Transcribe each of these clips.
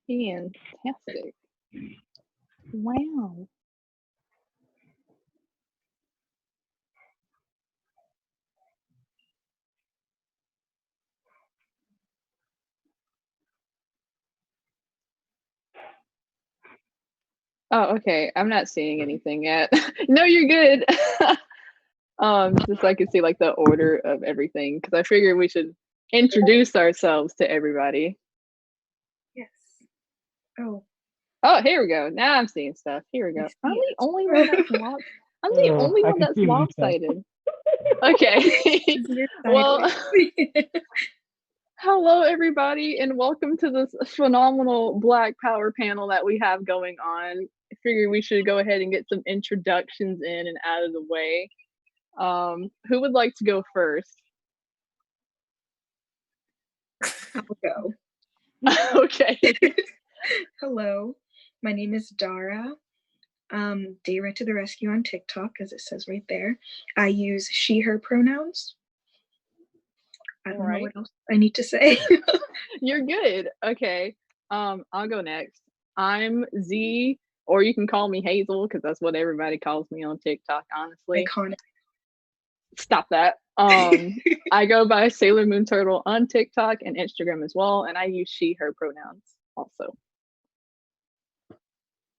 Fantastic. Wow. Oh, okay. I'm not seeing anything yet. No, you're good. Just so I can see like the order of everything, because I figured we should introduce ourselves to everybody. Yes. Oh. Oh, here we go. Now I'm seeing stuff. Here we go. I'm the only one that's I'm the Oh, only I one can that's see what you said. lopsided. Okay. Well, hello everybody, and welcome to this phenomenal Black Power panel that we have going on. I figured we should go ahead and get some introductions in and out of the way. Who would like to go first? I'll go. Okay. Hello, my name is Dara. Dara to the rescue on TikTok, as it says right there. I use she, her pronouns. I don't know what else I need to say. You're good. Okay. I'll go next. I'm Z, or you can call me Hazel, because that's what everybody calls me on TikTok, honestly. Iconic. Stop that. I go by Saliormoonturtle on TikTok and Instagram as well, and I use she, her pronouns also.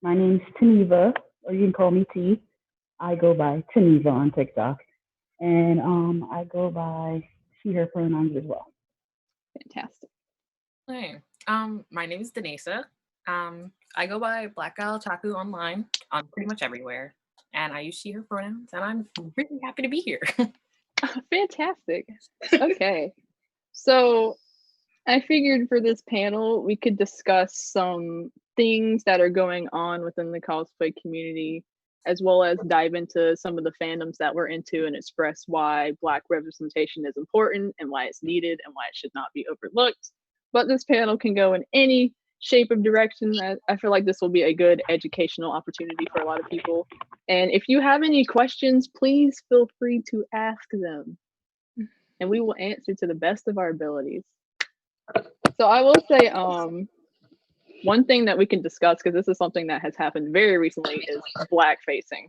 My name's Taneva, or you can call me T. I go by Taneva on TikTok, and I go by she, her pronouns as well. Fantastic. Hey, my name is Denisa. I go by Black Gal Otaku online on pretty much everywhere, and I use she, her pronouns, and I'm really happy to be here. Fantastic. Okay. So I figured for this panel, we could discuss some things that are going on within the cosplay community, as well as dive into some of the fandoms that we're into and express why Black representation is important and why it's needed and why it should not be overlooked. But this panel can go in any shape of direction. I feel like this will be a good educational opportunity for a lot of people. And if you have any questions, please feel free to ask them, and we will answer to the best of our abilities. So I will say, one thing that we can discuss, because this is something that has happened very recently, is blackfacing.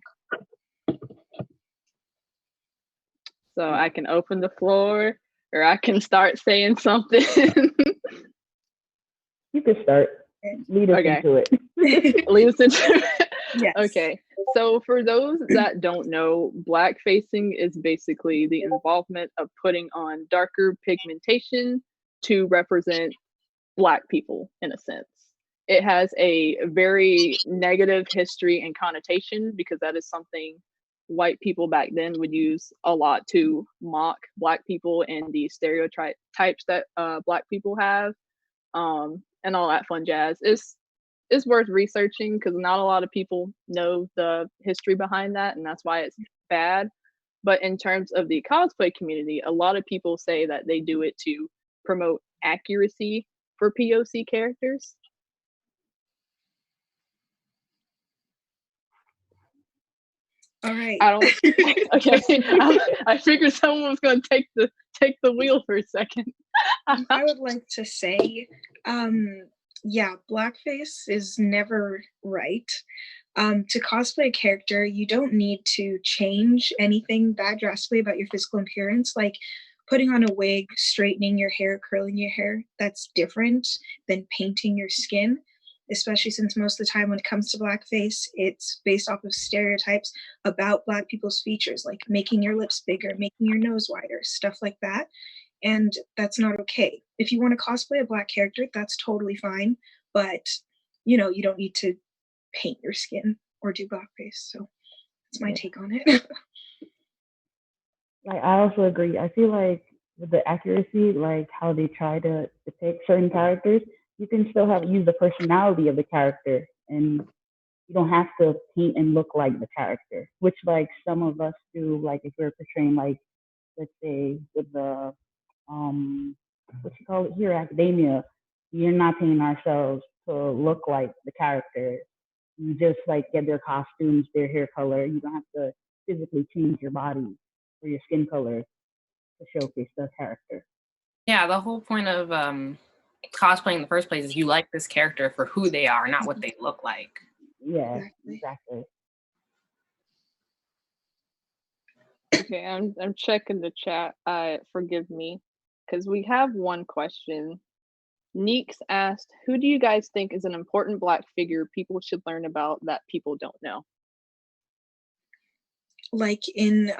So I can open the floor, or I can start saying something. You can start. Lead us into it. Lead us into it. Yes. Okay. So for those that don't know, blackfacing is basically the involvement of putting on darker pigmentation to represent Black people, in a sense. It has a very negative history and connotation, because that is something white people back then would use a lot to mock Black people and the stereotypes that Black people have, and all that fun jazz. It's worth researching, because not a lot of people know the history behind that, and that's why it's bad. But in terms of the cosplay community, a lot of people say that they do it to promote accuracy for POC characters. All right. Okay. I figured someone was going to take the wheel for a second. I would like to say, yeah, blackface is never right. To cosplay a character, you don't need to change anything that drastically about your physical appearance. Like putting on a wig, straightening your hair, curling your hair, that's different than painting your skin, especially since most of the time when it comes to blackface, it's based off of stereotypes about Black people's features, like making your lips bigger, making your nose wider, stuff like that. And that's not okay. If you want to cosplay a Black character, that's totally fine. But, you don't need to paint your skin or do blackface. So that's my take on it. Like, I also agree. I feel like with the accuracy, like how they try to depict certain characters, you can still use the personality of the character, and you don't have to paint and look like the character, which like some of us do. Like if we're portraying, like, let's say with the what you call it here, academia, you're not painting ourselves to look like the character. You just like get their costumes, their hair color. You don't have to physically change your body or your skin color to showcase the character. Yeah, the whole point of cosplay in the first place is you like this character for who they are, not what they look like. Yeah, exactly. Okay, I'm checking the chat. Forgive me, because we have one question. Neeks asked, "Who do you guys think is an important Black figure people should learn about that people don't know?" Like in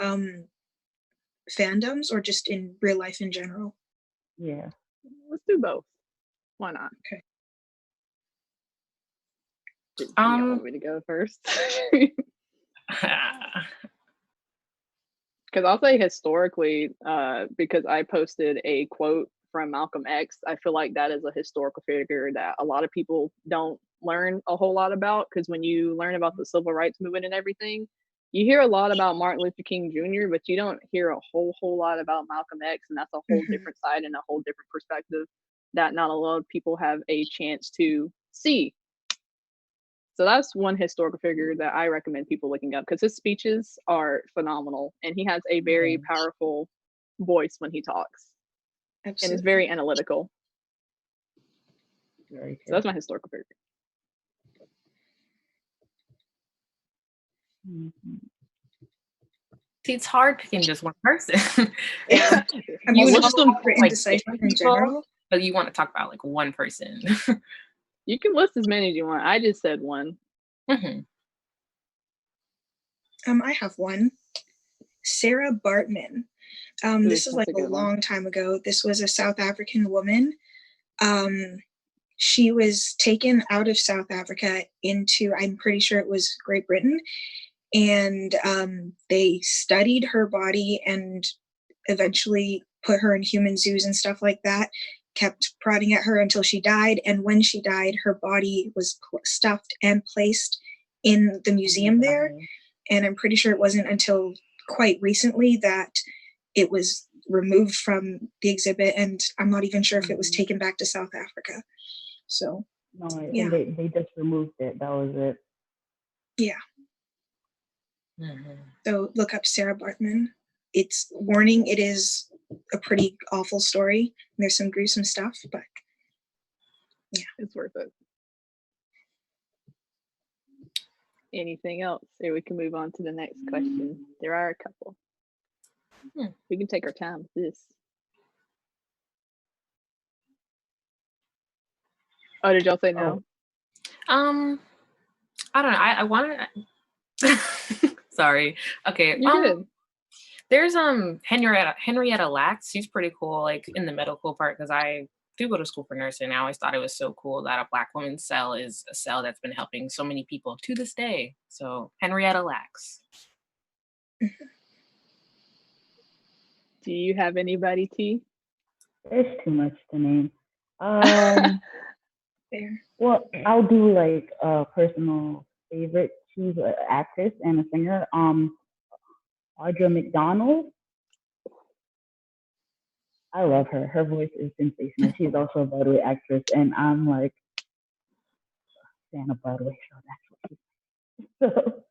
fandoms or just in real life in general? Yeah. Let's do both. Why not? Okay. Do you want me to go first? Because I'll say historically, because I posted a quote from Malcolm X, I feel like that is a historical figure that a lot of people don't learn a whole lot about. Because when you learn about the civil rights movement and everything, you hear a lot about Martin Luther King Jr., but you don't hear a whole lot about Malcolm X, and that's a whole different side and a whole different perspective that not a lot of people have a chance to see. So that's one historical figure that I recommend people looking up, because his speeches are phenomenal and he has a very powerful voice when he talks. Absolutely. And is very analytical. Very true. So that's my historical figure. See, it's hard picking just one person. Yeah. You know, like different in general, but you want to talk about like one person. You can list as many as you want. I just said one. I have one. Sarah Bartman. This is like a long time ago. This was a South African woman. She was taken out of South Africa into, I'm pretty sure it was Great Britain, and they studied her body and eventually put her in human zoos and stuff like that, kept prodding at her until she died. And when she died, her body was stuffed and placed in the museum there. And I'm pretty sure it wasn't until quite recently that it was removed from the exhibit, and I'm not even sure if it was taken back to South Africa. So no, yeah, they just removed it. That was it. Yeah. So look up Sarah Bartman. It's warning, it is a pretty awful story. There's some gruesome stuff, but yeah, it's worth it. Anything else? Or we can move on to the next question. There are a couple. We can take our time with this. Oh, did y'all say no? I don't know. I want to. Sorry. Okay. You're good. There's Henrietta Lacks. She's pretty cool, like in the medical part, because I do go to school for nursing. I always thought it was so cool that a Black woman's cell is a cell that's been helping so many people to this day. So Henrietta Lacks. Do you have anybody, T? There's too much to name. Well, I'll do like a personal favorite. She's an actress and a singer. Audra McDonald. I love her. Her voice is sensational. She's also a Broadway actress, and I'm like a fan of Broadway, so that's what she's. So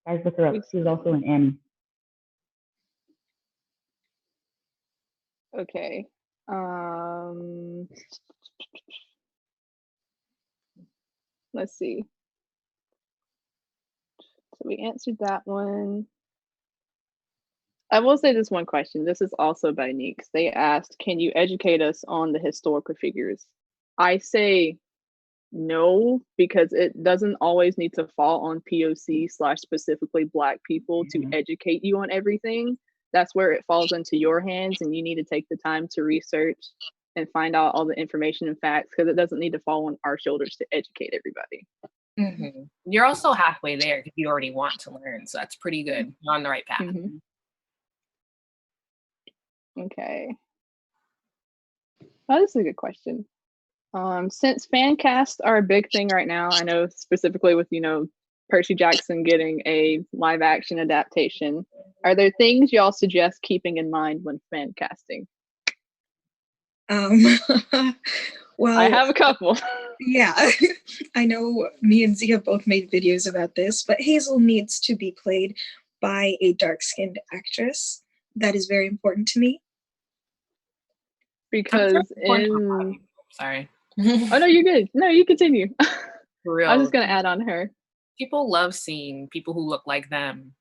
guys, look her up. She's also in Annie. Okay. Let's see. So we answered that one. I will say this one question. This is also by Neeks. They asked, can you educate us on the historical figures? I say no, because it doesn't always need to fall on POC/specifically Black people to educate you on everything. That's where it falls into your hands, and you need to take the time to research and find out all the information and facts, because it doesn't need to fall on our shoulders to educate everybody. You're also halfway there because you already want to learn, so that's pretty good. You're on the right path. Okay. Oh, this is a good question. Since fan casts are a big thing right now, I know specifically with, Percy Jackson getting a live action adaptation, are there things y'all suggest keeping in mind when fan casting? Well, I have a couple. Yeah, I know me and Z have both made videos about this, but Hazel needs to be played by a dark-skinned actress. That is very important to me. Because Sorry. Oh no, you're good. No, you continue. For real. I was just gonna add on her. People love seeing people who look like them.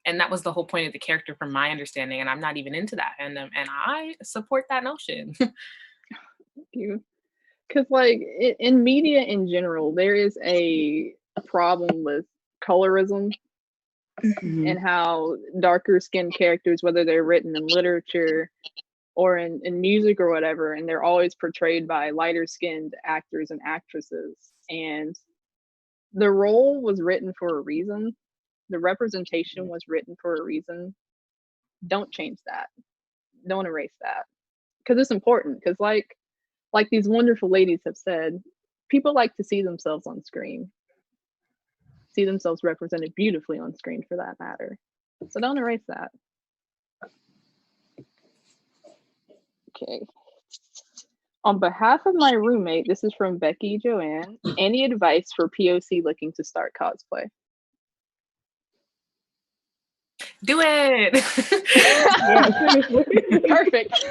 And that was the whole point of the character from my understanding. And I'm not even into that fandom. And I support that notion. Thank you. Because like in media in general, there is a problem with colorism and how darker skinned characters, whether they're written in literature or in music or whatever, and they're always portrayed by lighter skinned actors and actresses. And the role was written for a reason. The representation was written for a reason. Don't change that. Don't erase that. Because it's important. Because like these wonderful ladies have said, people like to see themselves on screen. See themselves represented beautifully on screen for that matter. So don't erase that. Okay. On behalf of my roommate, this is from Becky Joanne. Any advice for POC looking to start cosplay? Do it. Perfect.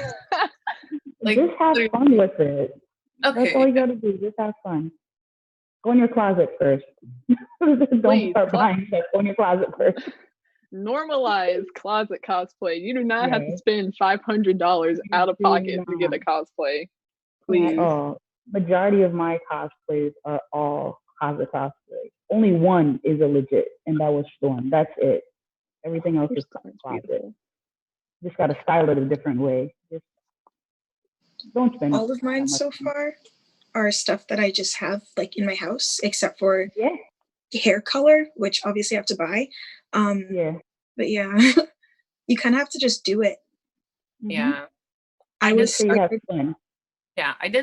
Like, just have fun with it. Okay. That's all you gotta do. Just have fun. Go in your closet first. Don't start buying stuff. Go in your closet first. Normalize closet cosplay. You do not have to spend $500 out of pocket to get a cosplay. Please. Majority of my cosplays are all closet cosplay. Only one is a legit, and that was Storm. That's it. Everything else is closet. Just gotta style it a different way. Just don't spend. All of mine so far are stuff that I just have like in my house, except for hair color, which obviously I have to buy. But yeah, you kind of have to just do it. Yeah. I did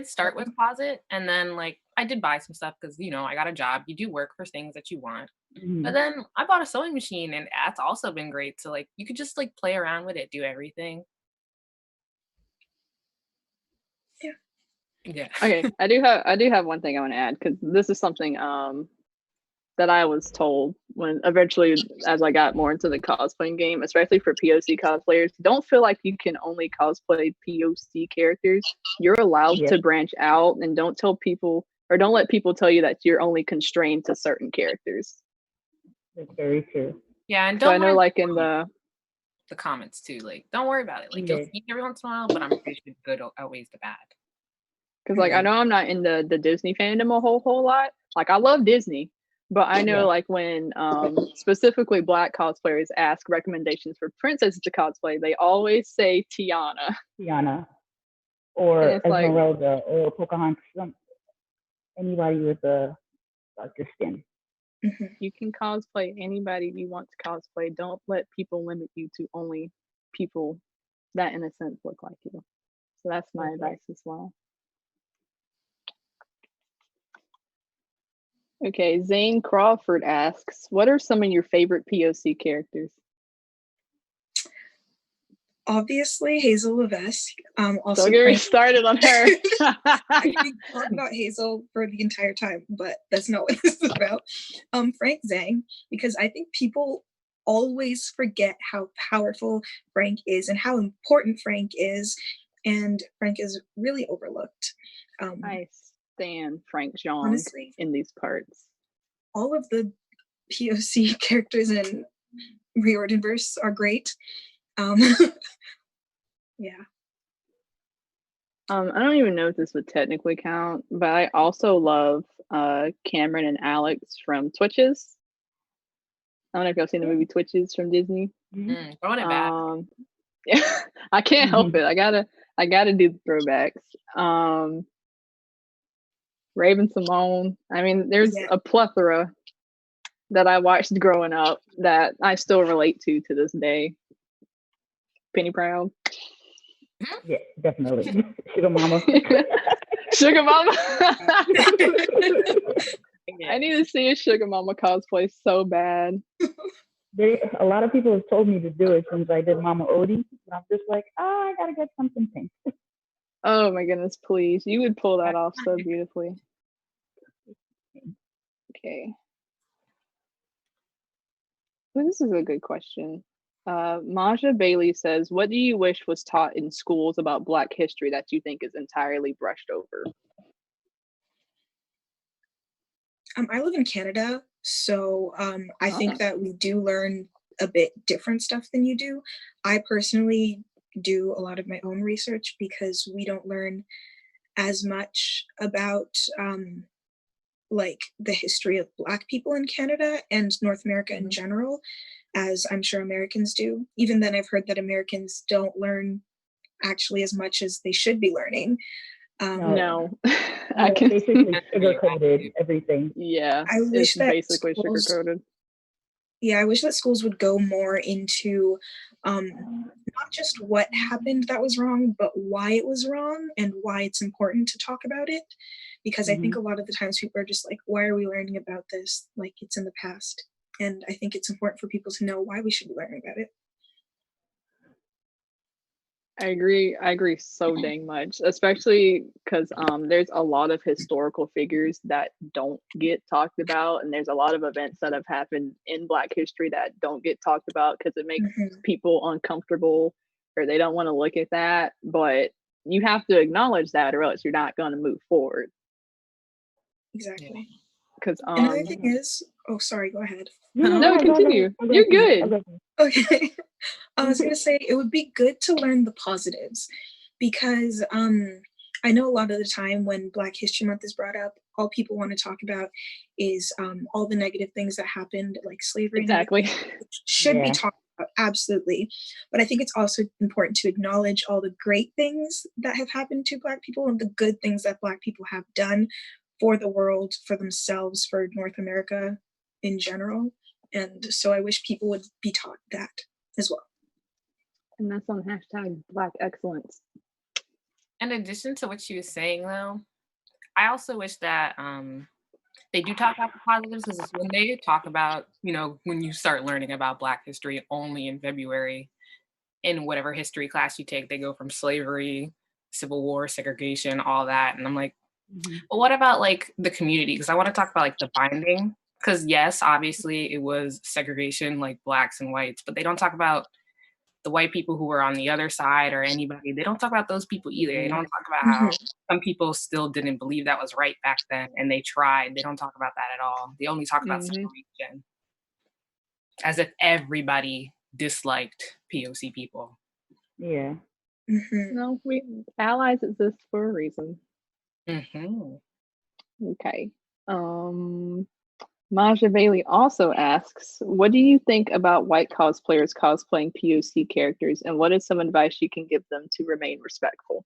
start with closet, and then like I did buy some stuff because I got a job. You do work for things that you want. But then I bought a sewing machine, and that's also been great. So like you could just like play around with it, do everything. Yeah. Okay, I do have one thing I want to add, because this is something that I was told when eventually, as I got more into the cosplaying game, especially for POC cosplayers. Don't feel like you can only cosplay POC characters. You're allowed to branch out, and don't let people tell you that you're only constrained to certain characters. That's very true. Yeah, and I know, like in the comments too, like don't worry about it. Like you'll see every once in a while, but I'm pretty sure good outweighs the bad. Because like I know I'm not in the Disney fandom a whole lot. Like I love Disney, but I know like when specifically Black cosplayers ask recommendations for princesses to cosplay, they always say Tiana, or Esmeralda, or Pocahontas. Anybody with a darker skin. You can cosplay anybody you want to cosplay. Don't let people limit you to only people that in a sense look like you. So that's my advice as well. Okay, Zane Crawford asks, what are some of your favorite POC characters? Obviously, Hazel Levesque. Also, don't get me started on her. I think talk about Hazel for the entire time, but that's not what this is about. Frank Zhang, because I think people always forget how powerful Frank is and how important Frank is, and Frank is really overlooked. I stand Frank Zhang honestly, in these parts. All of the POC characters in Reordenverse are great. Yeah. I don't even know if this would technically count, but I also love Cameron and Alex from Twitches. I don't know if y'all seen the movie Twitches from Disney. Throwing it back. Yeah, I can't help it. I gotta do the throwbacks. Raven Simone. I mean, there's a plethora that I watched growing up that I still relate to this day. Penny Proud. Yeah, definitely. Sugar Mama. Sugar Mama. I need to see a Sugar Mama cosplay so bad. A lot of people have told me to do it since I did Mama Odie. And I'm just like, I gotta get something pink. Oh my goodness, please. You would pull that off so beautifully. Okay. Well, this is a good question. Maja Bailey says, what do you wish was taught in schools about Black history that you think is entirely brushed over? I live in Canada, so I think that we do learn a bit different stuff than you do. I personally do a lot of my own research because we don't learn as much about like the history of Black people in Canada and North America in general, as I'm sure Americans do. Even then, I've heard that Americans don't learn actually as much as they should be learning. No, I I can. basically sugar-coated everything. Yeah, I wish it's that basically sugar schools, coated. yeah, I wish that schools would go more into not just what happened that was wrong, but why it was wrong and why it's important to talk about it. Because I think a lot of the times people are just like, why are we learning about this? Like it's in the past. And I think it's important for people to know why we should be learning about it. I agree so dang much, especially because there's a lot of historical figures that don't get talked about, and there's a lot of events that have happened in Black history that don't get talked about because it makes people uncomfortable or they don't want to look at that. But you have to acknowledge that, or else you're not going to move forward. Exactly. Because another thing is, oh, sorry, go ahead. No, continue. You're good. Okay. I was gonna say it would be good to learn the positives because I know a lot of the time when Black History Month is brought up, all people want to talk about is all the negative things that happened, like slavery. Exactly. Should be talked about, absolutely. But I think it's also important to acknowledge all the great things that have happened to Black people and the good things that Black people have done for the world, for themselves, for North America in general. And so I wish people would be taught that as well. And that's on hashtag Black excellence. In addition to what she was saying, though, I also wish that they do talk about the positives, because when they talk about, when you start learning about Black history only in February, in whatever history class you take, they go from slavery, Civil War, segregation, all that. And I'm like, but what about like the community? Because I want to talk about like the binding. Because yes, obviously it was segregation, like Blacks and whites, but they don't talk about the white people who were on the other side or anybody. They don't talk about those people either. They don't talk about how some people still didn't believe that was right back then and they tried. They don't talk about that at all. They only talk about segregation, as if everybody disliked POC people. Yeah. No, allies exist for a reason. Okay. Maja Bailey also asks, what do you think about white cosplayers cosplaying POC characters, and what is some advice you can give them to remain respectful?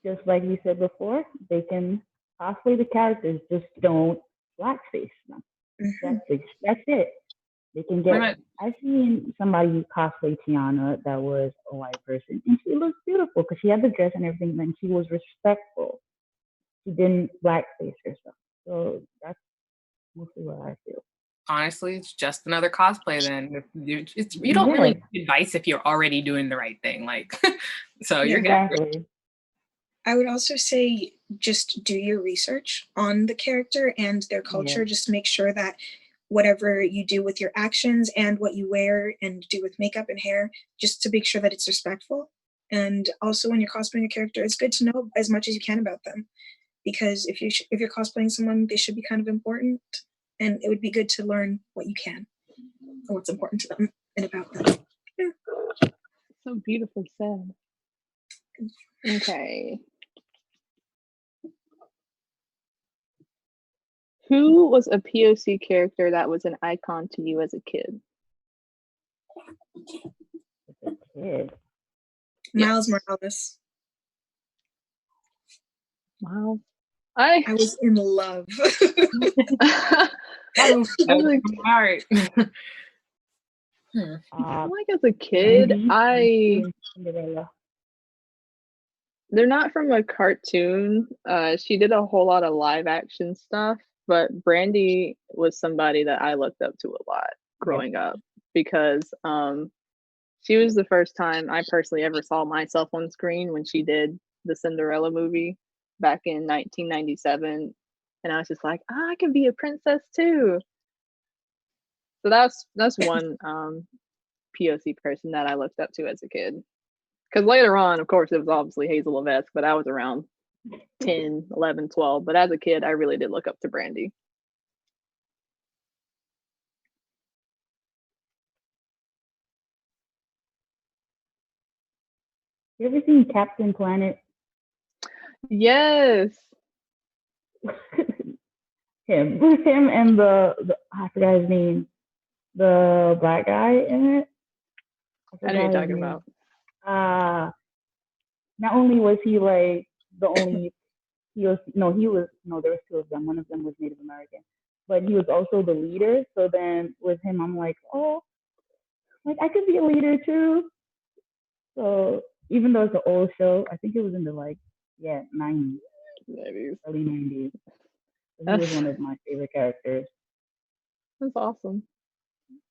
Just like you said before, they can cosplay the characters, just don't blackface them. That's it. They can get. I've seen somebody cosplay Tiana that was a white person, and she looked beautiful because she had the dress and everything, and she was respectful. She didn't blackface herself. So that's mostly what I feel. Honestly, it's just another cosplay then. You don't really need advice if you're already doing the right thing. Like, so you're good. I would also say just do your research on the character and their culture. Just make sure that whatever you do with your actions and what you wear and do with makeup and hair, just to make sure that it's respectful. And also when you're cosplaying a character, it's good to know as much as you can about them. Because if you're cosplaying someone, they should be kind of important. And it would be good to learn what you can or what's important to them and about them. So beautifully said. Okay. Who was a POC character that was an icon to you as a kid? Miles Morales. Wow. I was in love. That was so smart. Like as a kid, they're not from a cartoon. She did a whole lot of live action stuff, but Brandy was somebody that I looked up to a lot growing up because she was the first time I personally ever saw myself on screen when she did the Cinderella movie back in 1997, and I was just like, I can be a princess too. So that's one POC person that I looked up to as a kid. Because later on, of course, it was obviously Hazel Levesque, but I was around 10, 11, 12. But as a kid, I really did look up to Brandy. You ever seen Captain Planet? Yes. Him and the I forgot his name, the black guy in it. I know what you're talking about. Not only was he like the only, there was two of them. One of them was Native American, but he was also the leader. So then with him, I'm like, oh, like I could be a leader too. So even though it's an old show, I think it was in the 90s, early 90s. He was one of my favorite characters. That's awesome.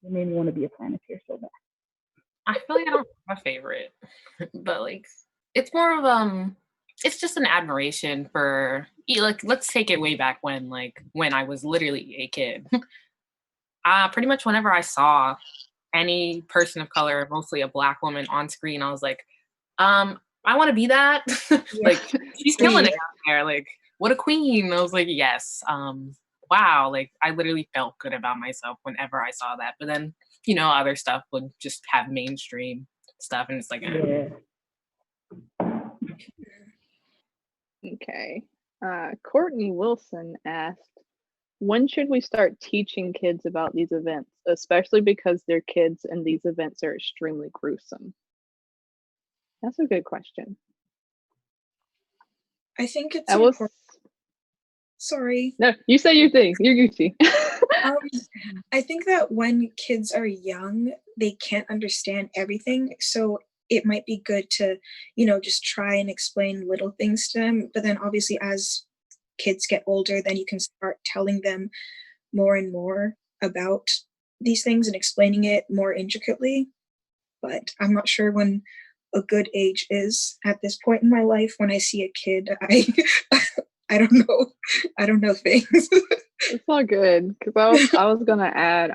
It made me want to be a Planeteer so bad. I feel like I don't have a favorite, but like it's more of it's just an admiration for like, let's take it way back when I was literally a kid. Pretty much whenever I saw any person of color, mostly a black woman on screen, I was like, I want to be that. Like she's killing it out there. Like what a queen. I was like, yes. Wow. Like I literally felt good about myself whenever I saw that. But then, other stuff would just have mainstream stuff. And it's like, Okay. Courtney Wilson asked, when should we start teaching kids about these events, especially because their kids and these events are extremely gruesome? That's a good question. I think it's important. Sorry. No, you say your thing. You're Gucci. I think that when kids are young, they can't understand everything. So it might be good to, just try and explain little things to them. But then obviously as kids get older, then you can start telling them more and more about these things and explaining it more intricately. But I'm not sure when a good age is at this point in my life. When I see a kid, I don't know. I don't know things. It's all good, because I was gonna add,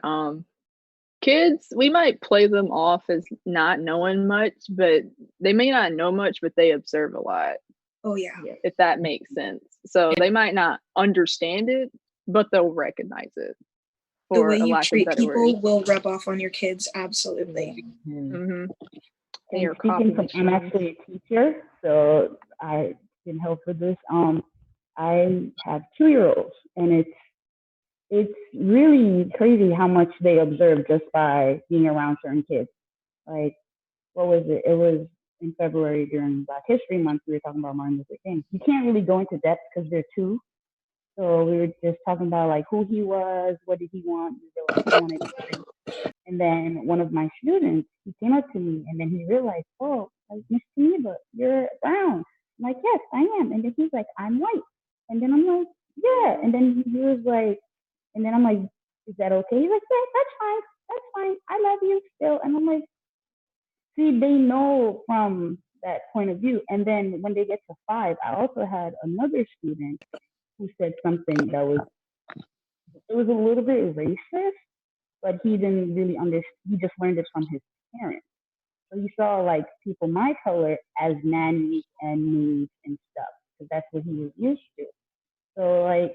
kids, we might play them off as not knowing much, but they may not know much, but they observe a lot. Oh yeah. If that makes sense. So they might not understand it, but they'll recognize it. The way you treat people will rub off on your kids, absolutely. Mm-hmm. And speaking from, I'm actually a teacher, so I can help with this. I have 2-year-olds, and it's really crazy how much they observe just by being around certain kids. Like, what was it? It was in February during Black History Month. We were talking about Martin Luther King. You can't really go into depth because they're two. So we were just talking about like who he was, what did he want, he wanted to. And then one of my students, he came up to me, and then he realized, oh, like Miss Geneva, you're brown. I'm like, yes, I am. And then he's like, I'm white. And then I'm like, yeah. And then he was like, and then I'm like, is that okay? He's like, yeah, that's fine. That's fine. I love you still. And I'm like, see, they know from that point of view. And then when they get to 5, I also had another student who said something that was a little bit racist, but he didn't really understand. He just learned it from his parents. So he saw like people my color as nannies and maids and stuff, because that's what he was used to. So like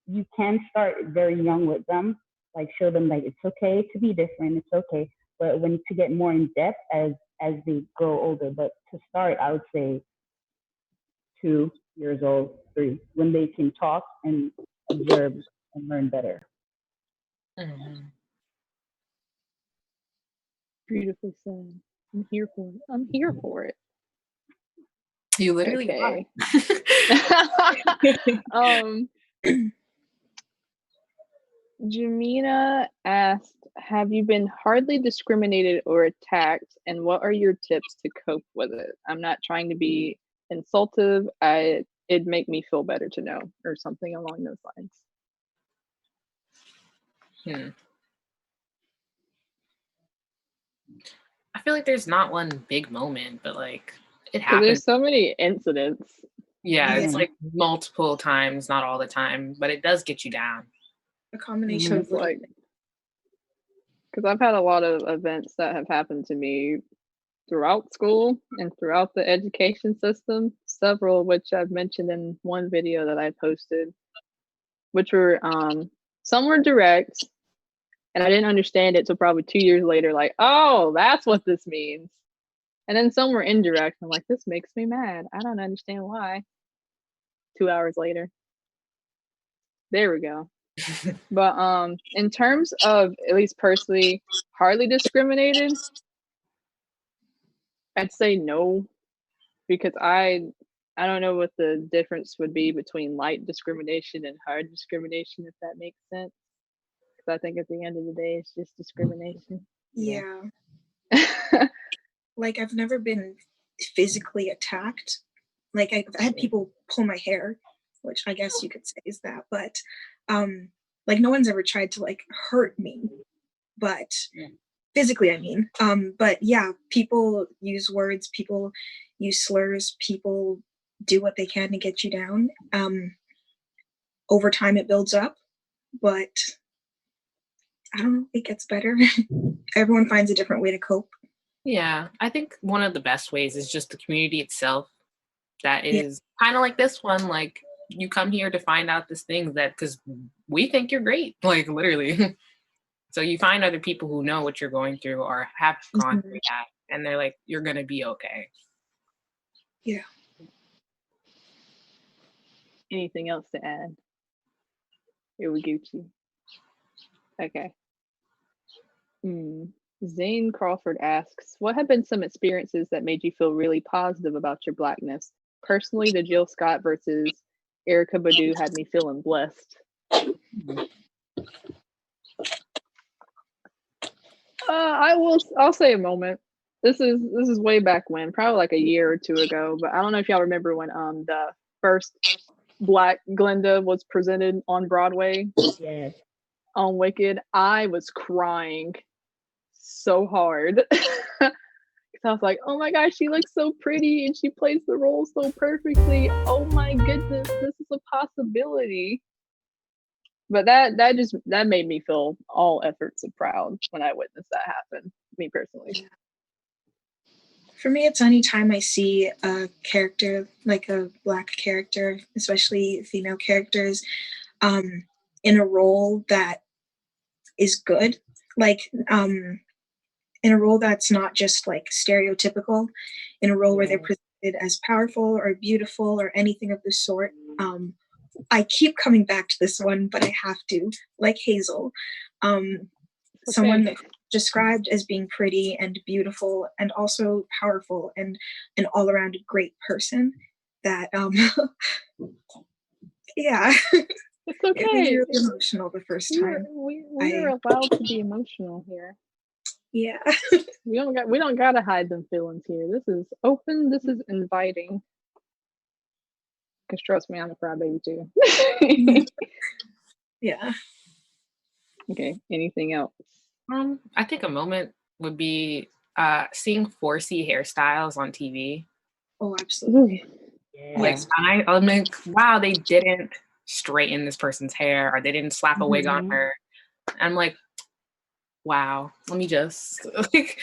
you can start very young with them, like show them like it's okay to be different, it's okay. But when to get more in depth as they grow older. But to start, I would say 2 years old, 3, when they can talk and observe and learn better. Mm-hmm. Beautifully said. I'm here for it. I'm here for it. You literally Jamina asked, have you been hardly discriminated or attacked, and what are your tips to cope with it? I'm not trying to be insultive. It'd make me feel better to know, or something along those lines. I feel like there's not one big moment, but like it happens. Because there's so many incidents. Yeah, it's like multiple times, not all the time, but it does get you down. A combination of like, because I've had a lot of events that have happened to me throughout school and throughout the education system, several of which I've mentioned in one video that I posted, which were some were direct, and I didn't understand it till probably 2 years later, like, oh, that's what this means. And then some were indirect. I'm like, this makes me mad. I don't understand why. 2 hours later. There we go. But in terms of, at least personally, hardly discriminated, I'd say no, because I don't know what the difference would be between light discrimination and hard discrimination, if that makes sense. Because I think at the end of the day, it's just discrimination. Yeah. Like, I've never been physically attacked. Like, I've had people pull my hair, which I guess you could say is that, but like, no one's ever tried to like hurt me, but physically, I mean. But yeah, people use words, people use slurs, people do what they can to get you down. Over time it builds up, but I don't know, it gets better. Everyone finds a different way to cope. Yeah, I think one of the best ways is just the community itself. That is kind of like this one. Like, you come here to find out this thing that, because we think you're great, like literally. So you find other people who know what you're going through or have gone through that, and they're like, you're gonna be okay. Yeah. Anything else to add? Here we Gucci. Okay. Zane Crawford asks, what have been some experiences that made you feel really positive about your Blackness? Personally, the Jill Scott versus Erykah Badu had me feeling blessed. I'll say a moment. This is way back when, probably like a year or two ago, but I don't know if y'all remember when the first Black Glinda was presented on Broadway. Yes. On Wicked. I was crying so hard. I was like, oh my gosh, she looks so pretty and she plays the role so perfectly. Oh my goodness, this is a possibility. But that made me feel all efforts of proud when I witnessed that happen, me personally. For me, it's anytime I see a character, like a Black character, especially female characters, in a role that is good, like in a role that's not just like stereotypical, in a role where they're presented as powerful or beautiful or anything of the sort. I keep coming back to this one, but I have to, like Hazel, someone described as being pretty and beautiful and also powerful and an all-around great person that yeah. It's okay. It was really emotional the first time. We're allowed to be emotional here. Yeah. we don't gotta hide them feelings here. This is open, this is inviting. Because trust me, I'm a crybaby too. Yeah. Okay, anything else? I think a moment would be seeing 4C hairstyles on TV. Oh, absolutely. Yeah. Like, I'm like, wow, they didn't straighten this person's hair or they didn't slap a wig on her. And I'm like, wow, let me just like,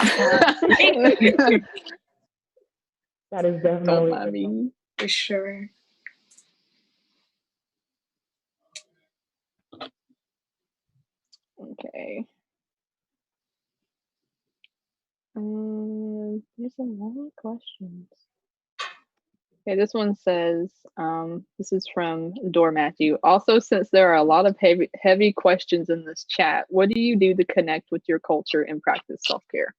that is definitely for sure. Okay. There's a lot of questions. Okay, this one says, this is from Door Matthew. Also, since there are a lot of heavy questions in this chat, what do you do to connect with your culture and practice self-care?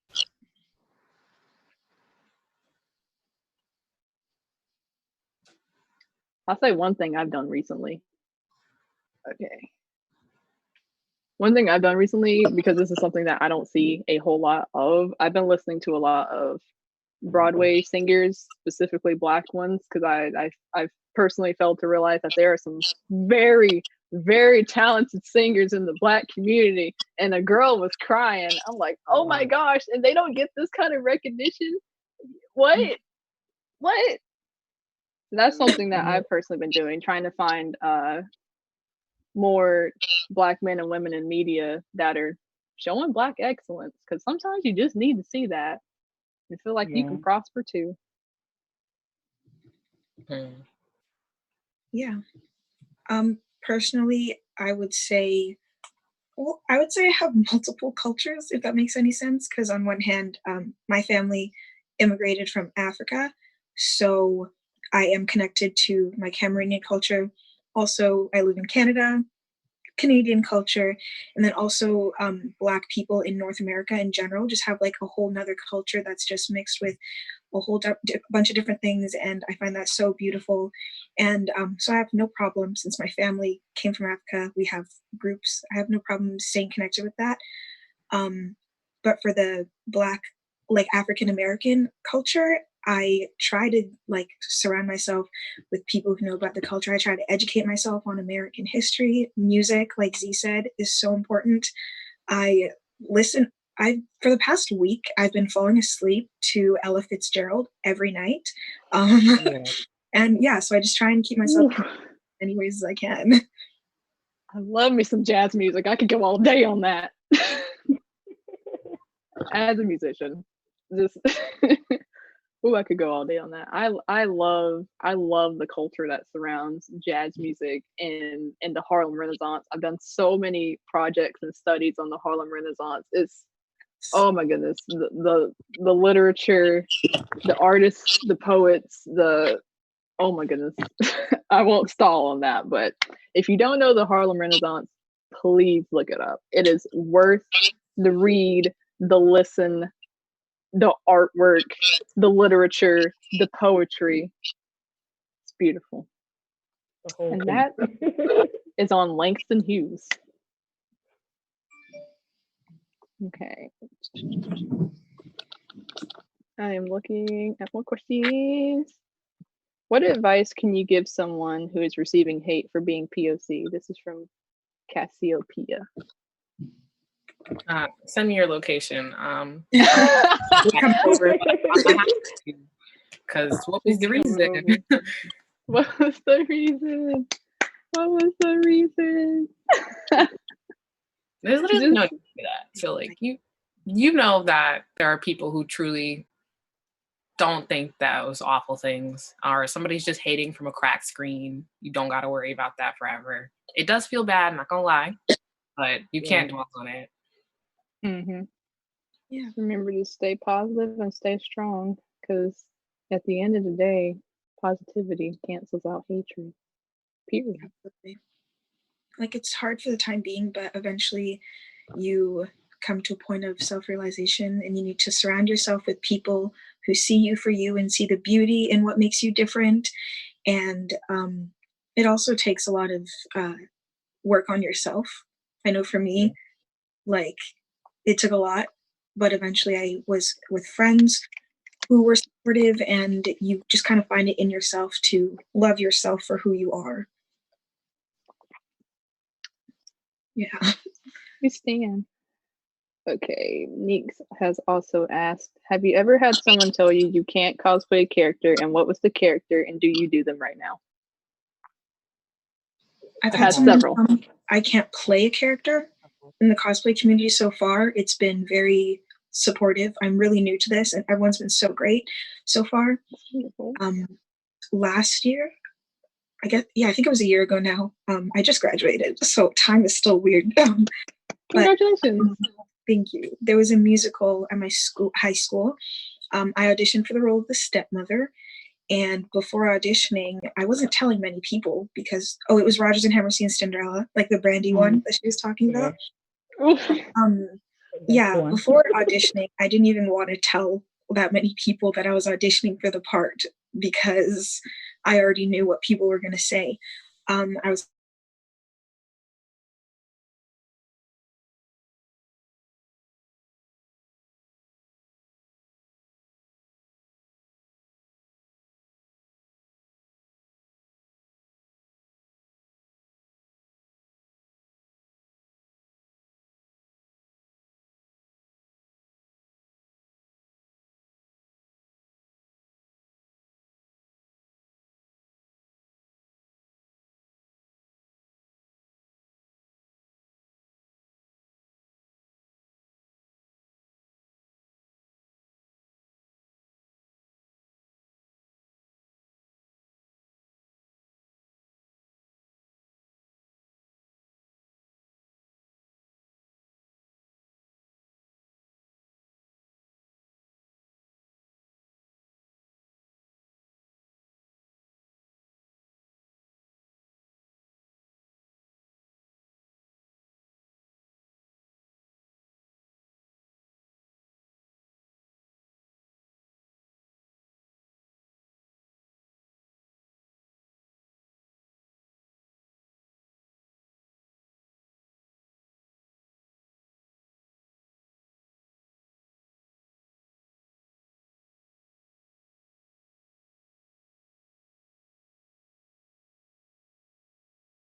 I'll say one thing I've done recently. Okay. One thing I've done recently, because this is something that I don't see a whole lot of, I've been listening to a lot of Broadway singers, specifically Black ones, because I've personally failed to realize that there are some very, very talented singers in the Black community, and a girl was crying. I'm like, oh my gosh, and they don't get this kind of recognition? What? That's something that I've personally been doing, trying to find more Black men and women in media that are showing Black excellence, because sometimes you just need to see that. I feel like you can prosper too. Yeah. Personally, I would say I have multiple cultures, if that makes any sense. Because on one hand, my family immigrated from Africa, so I am connected to my Cameroonian culture. Also, I live in Canada, Canadian culture, and then also Black people in North America in general just have like a whole nother culture that's just mixed with a whole bunch of different things, and I find that so beautiful. And so I have no problem, since my family came from Africa, we have groups, I have no problem staying connected with that. But for the Black, like African American culture, I try to like surround myself with people who know about the culture. I try to educate myself on American history. Music, like Z said, is so important. I listen. I For the past week, I've been falling asleep to Ella Fitzgerald every night, and yeah, so I just try and keep myself any ways as I can. I love me some jazz music. I could go all day on that. As a musician, just oh, I could go all day on that. I love the culture that surrounds jazz music and the Harlem Renaissance. I've done so many projects and studies on the Harlem Renaissance. It's, oh my goodness, the literature, the artists, the poets, oh my goodness. I won't stall on that, but if you don't know the Harlem Renaissance, please look it up. It is worth the read, the listen, the artwork, the literature, the poetry. It's beautiful. And that is on Langston Hughes. Okay. I am looking at more questions. What advice can you give someone who is receiving hate for being POC? This is from Cassiopeia. Send me your location. Come over. Because what was the reason? What was the reason? What was the reason? There's literally no need for that. So like you know that there are people who truly don't think those awful things, or somebody's just hating from a cracked screen. You don't got to worry about that forever. It does feel bad, not gonna lie, but you can't dwell on it. Mm-hmm. Yeah. Remember to stay positive and stay strong, because at the end of the day, positivity cancels out hatred. Period. Absolutely. Like, it's hard for the time being, but eventually you come to a point of self-realization, and you need to surround yourself with people who see you for you and see the beauty in what makes you different. And it also takes a lot of work on yourself. I know for me, like, it took a lot, but eventually I was with friends who were supportive, and you just kind of find it in yourself to love yourself for who you are. Yeah. We stand. Okay, Neeks has also asked, have you ever had someone tell you you can't cosplay a character, and what was the character, and do you do them right now? I've had had several. I can't play a character in the cosplay community so far. It's been very supportive. I'm really new to this, and everyone's been so great so far. Last year, I think it was a year ago now. I just graduated, so time is still weird. Congratulations. Thank you. There was a musical at my high school. I auditioned for the role of the stepmother. And before auditioning, I wasn't telling many people because, it was Rodgers and Hammerstein's Cinderella, like the Brandy one that she was talking about. Before auditioning, I didn't even want to tell that many people that I was auditioning for the part, because I already knew what people were going to say. I was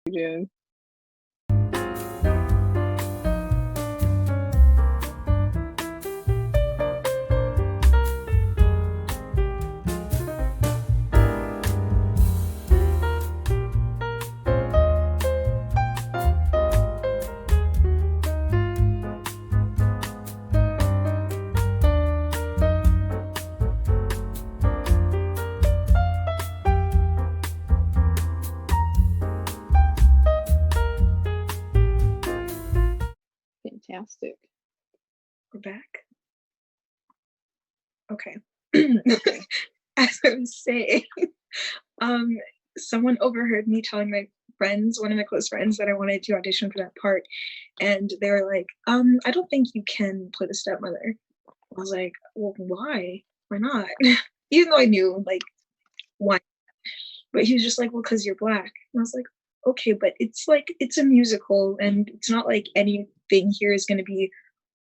again. Fantastic. We're back. Okay. As I was saying, someone overheard me telling my friends, one of my close friends, that I wanted to audition for that part, and they were like, I don't think you can play the stepmother. I was like, well, why? Why not? Even though I knew, like, why. But he was just like, well, because you're black. And I was like, okay, but it's like, it's a musical, and it's not like anything here is going to be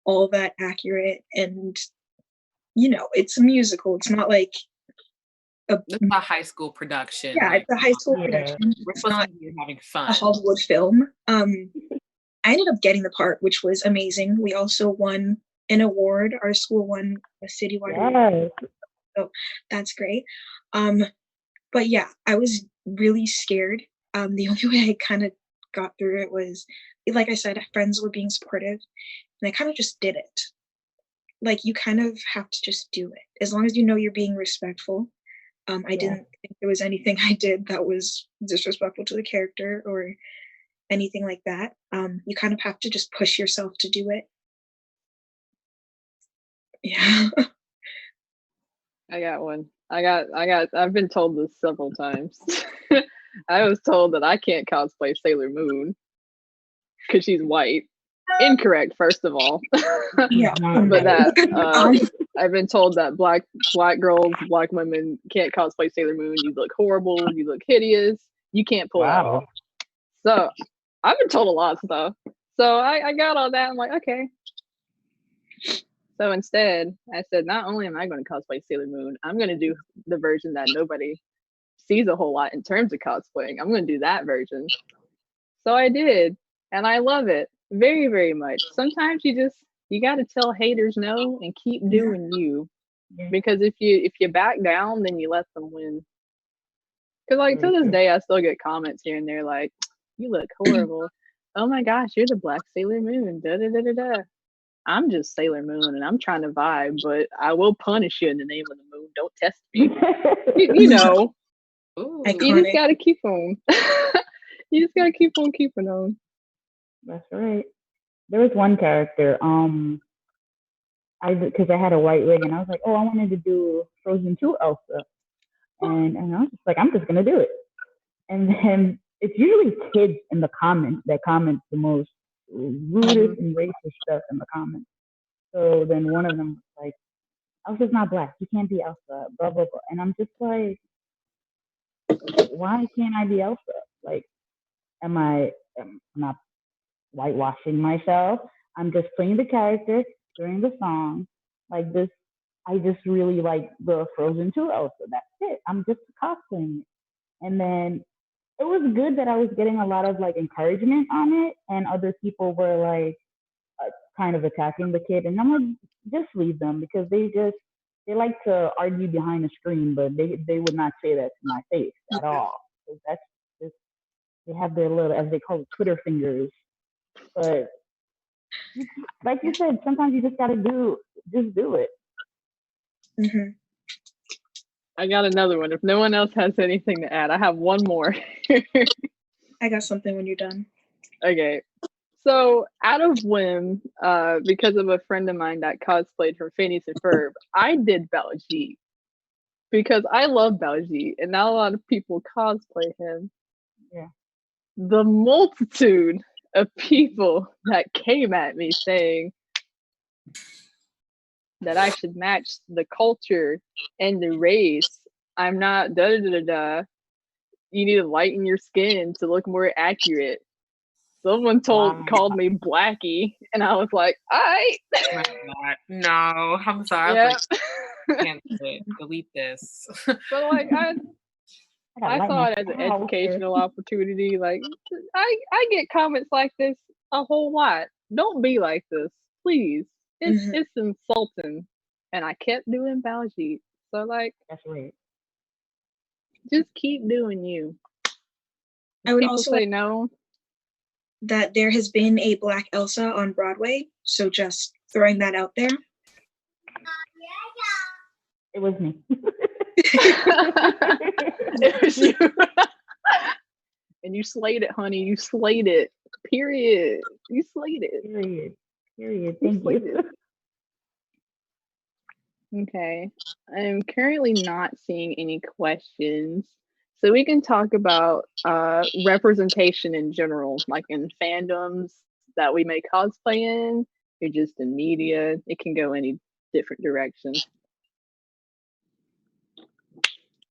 all that accurate. And, you know, it's a musical. It's not like it's a high school production. Yeah, like, it's a high school production. We're It's supposed not to be having fun. a Hollywood film. I ended up getting the part, which was amazing. We also won an award. Our school won a citywide award. So that's great. But yeah, I was really scared. The only way I kind of got through it was, like I said, friends were being supportive, and I kind of just did it. Like, you kind of have to just do it. As long as you know you're being respectful. I didn't think there was anything I did that was disrespectful to the character or anything like that. You kind of have to just push yourself to do it. Yeah. I got one. I've been told this several times. I was told that I can't cosplay Sailor Moon because she's white. Incorrect, first of all. Yeah. But that I've been told that black girls, black women can't cosplay Sailor Moon. You look horrible. You look hideous. You can't pull that off. So I've been told a lot of stuff. So I got all that. I'm like, okay. So instead, I said, not only am I going to cosplay Sailor Moon, I'm going to do the version that nobody sees a whole lot in terms of cosplaying. I'm going to do that version. So I did, and I love it very, very much. Sometimes you got to tell haters no and keep doing you, because if you back down, then you let them win. Because like to this day, I still get comments here and there like, "You look horrible." Oh my gosh, you're the Black Sailor Moon. Da da da da da. I'm just Sailor Moon, and I'm trying to vibe, but I will punish you in the name of the moon. Don't test me. you know, you just gotta keep on. You just gotta keep on keeping on. That's right. There was one character, because I had a white wig, and I was like, oh, I wanted to do Frozen 2 Elsa, and I was just like, I'm just gonna do it. And then it's usually kids in the comments that comment the most rudest and racist stuff in the comments. So then one of them was like, Elsa's not black. You can't be Elsa, blah, blah, blah. And I'm just like, why can't I be Elsa? Like, am I not whitewashing myself? I'm just playing the character during the song. Like this, I just really like the Frozen 2 Elsa. That's it. I'm just cosplaying it. And then it was good that I was getting a lot of like encouragement on it, and other people were like kind of attacking the kid, and I'm like, just leave them, because they like to argue behind the screen, but they would not say that to my face at all. That's just, they have their little, as they call it, Twitter fingers. But like you said, sometimes you just gotta do it. Mm-hmm. I got another one. If no one else has anything to add, I have one more. I got something when you're done. Okay. So out of whim, because of a friend of mine that cosplayed for Phineas and Ferb, I did Baljeet because I love Baljeet, and not a lot of people cosplay him. Yeah. The multitude of people that came at me saying that I should match the culture and the race. I'm not da da da da. You need to lighten your skin to look more accurate. Someone called me Blackie, and I was like, all right. No, I'm sorry. Yeah. Like, cancel it. Delete this. But like, gotta I light saw my it as an candle. educational opportunity. Like I get comments like this a whole lot. Don't be like this, please. It's insulting. And I kept doing Baljeet. So like That's right. just keep doing you. I would People also say no. that there has been a Black Elsa on Broadway, so just throwing that out there. It was me. It was you. And you slayed it, honey. You slayed it. Period. You slayed it. Period. You Thank slayed you. it. Okay. I'm currently not seeing any questions. So we can talk about representation in general, like in fandoms that we may cosplay in, or just in media. It can go any different directions.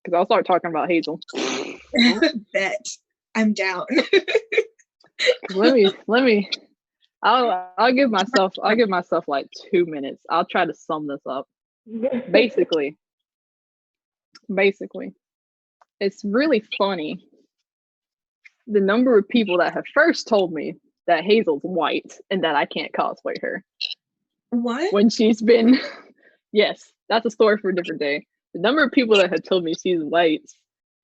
Because I'll start talking about Hazel. Bet. I'm down. let me. I'll give myself like 2 minutes. I'll try to sum this up. Basically, it's really funny the number of people that have first told me that Hazel's white and that I can't cosplay her. What? When she's been, yes, that's a story for a different day. The number of people that have told me she's white,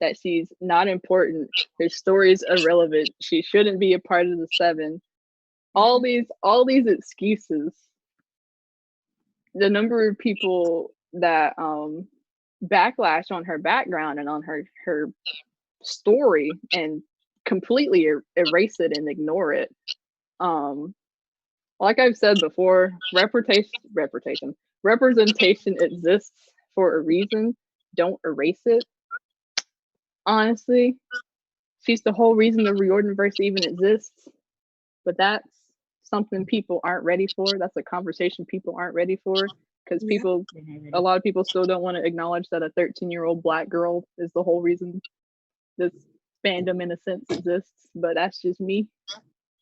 that she's not important, her story's irrelevant, she shouldn't be a part of the 7. All these excuses. The number of people that backlash on her background and on her story and completely erase it and ignore it. Like I've said before, representation exists for a reason. Don't erase it. Honestly, she's the whole reason the Reorderverse even exists. But that's something people aren't ready for. That's a conversation people aren't ready for, because a lot of people still don't want to acknowledge that a 13-year-old Black girl is the whole reason this fandom in a sense exists. But that's just me.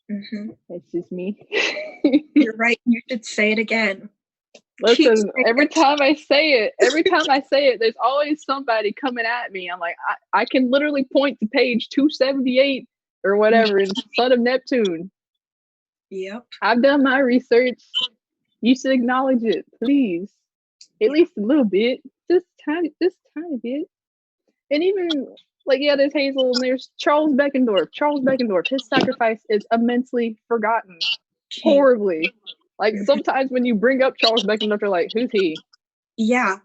It's just me. You're right. You should say it again. Listen, every time I say it, there's always somebody coming at me. I'm like, I can literally point to page 278 or whatever in Son of Neptune. Yep. I've done my research. You should acknowledge it, please. At least a little bit. Just tiny bit. And even like, yeah, there's Hazel and there's Charles Beckendorf. His sacrifice is immensely forgotten. Horribly. Like sometimes when you bring up Charles Beckendorf, you're like, who's he? Yeah.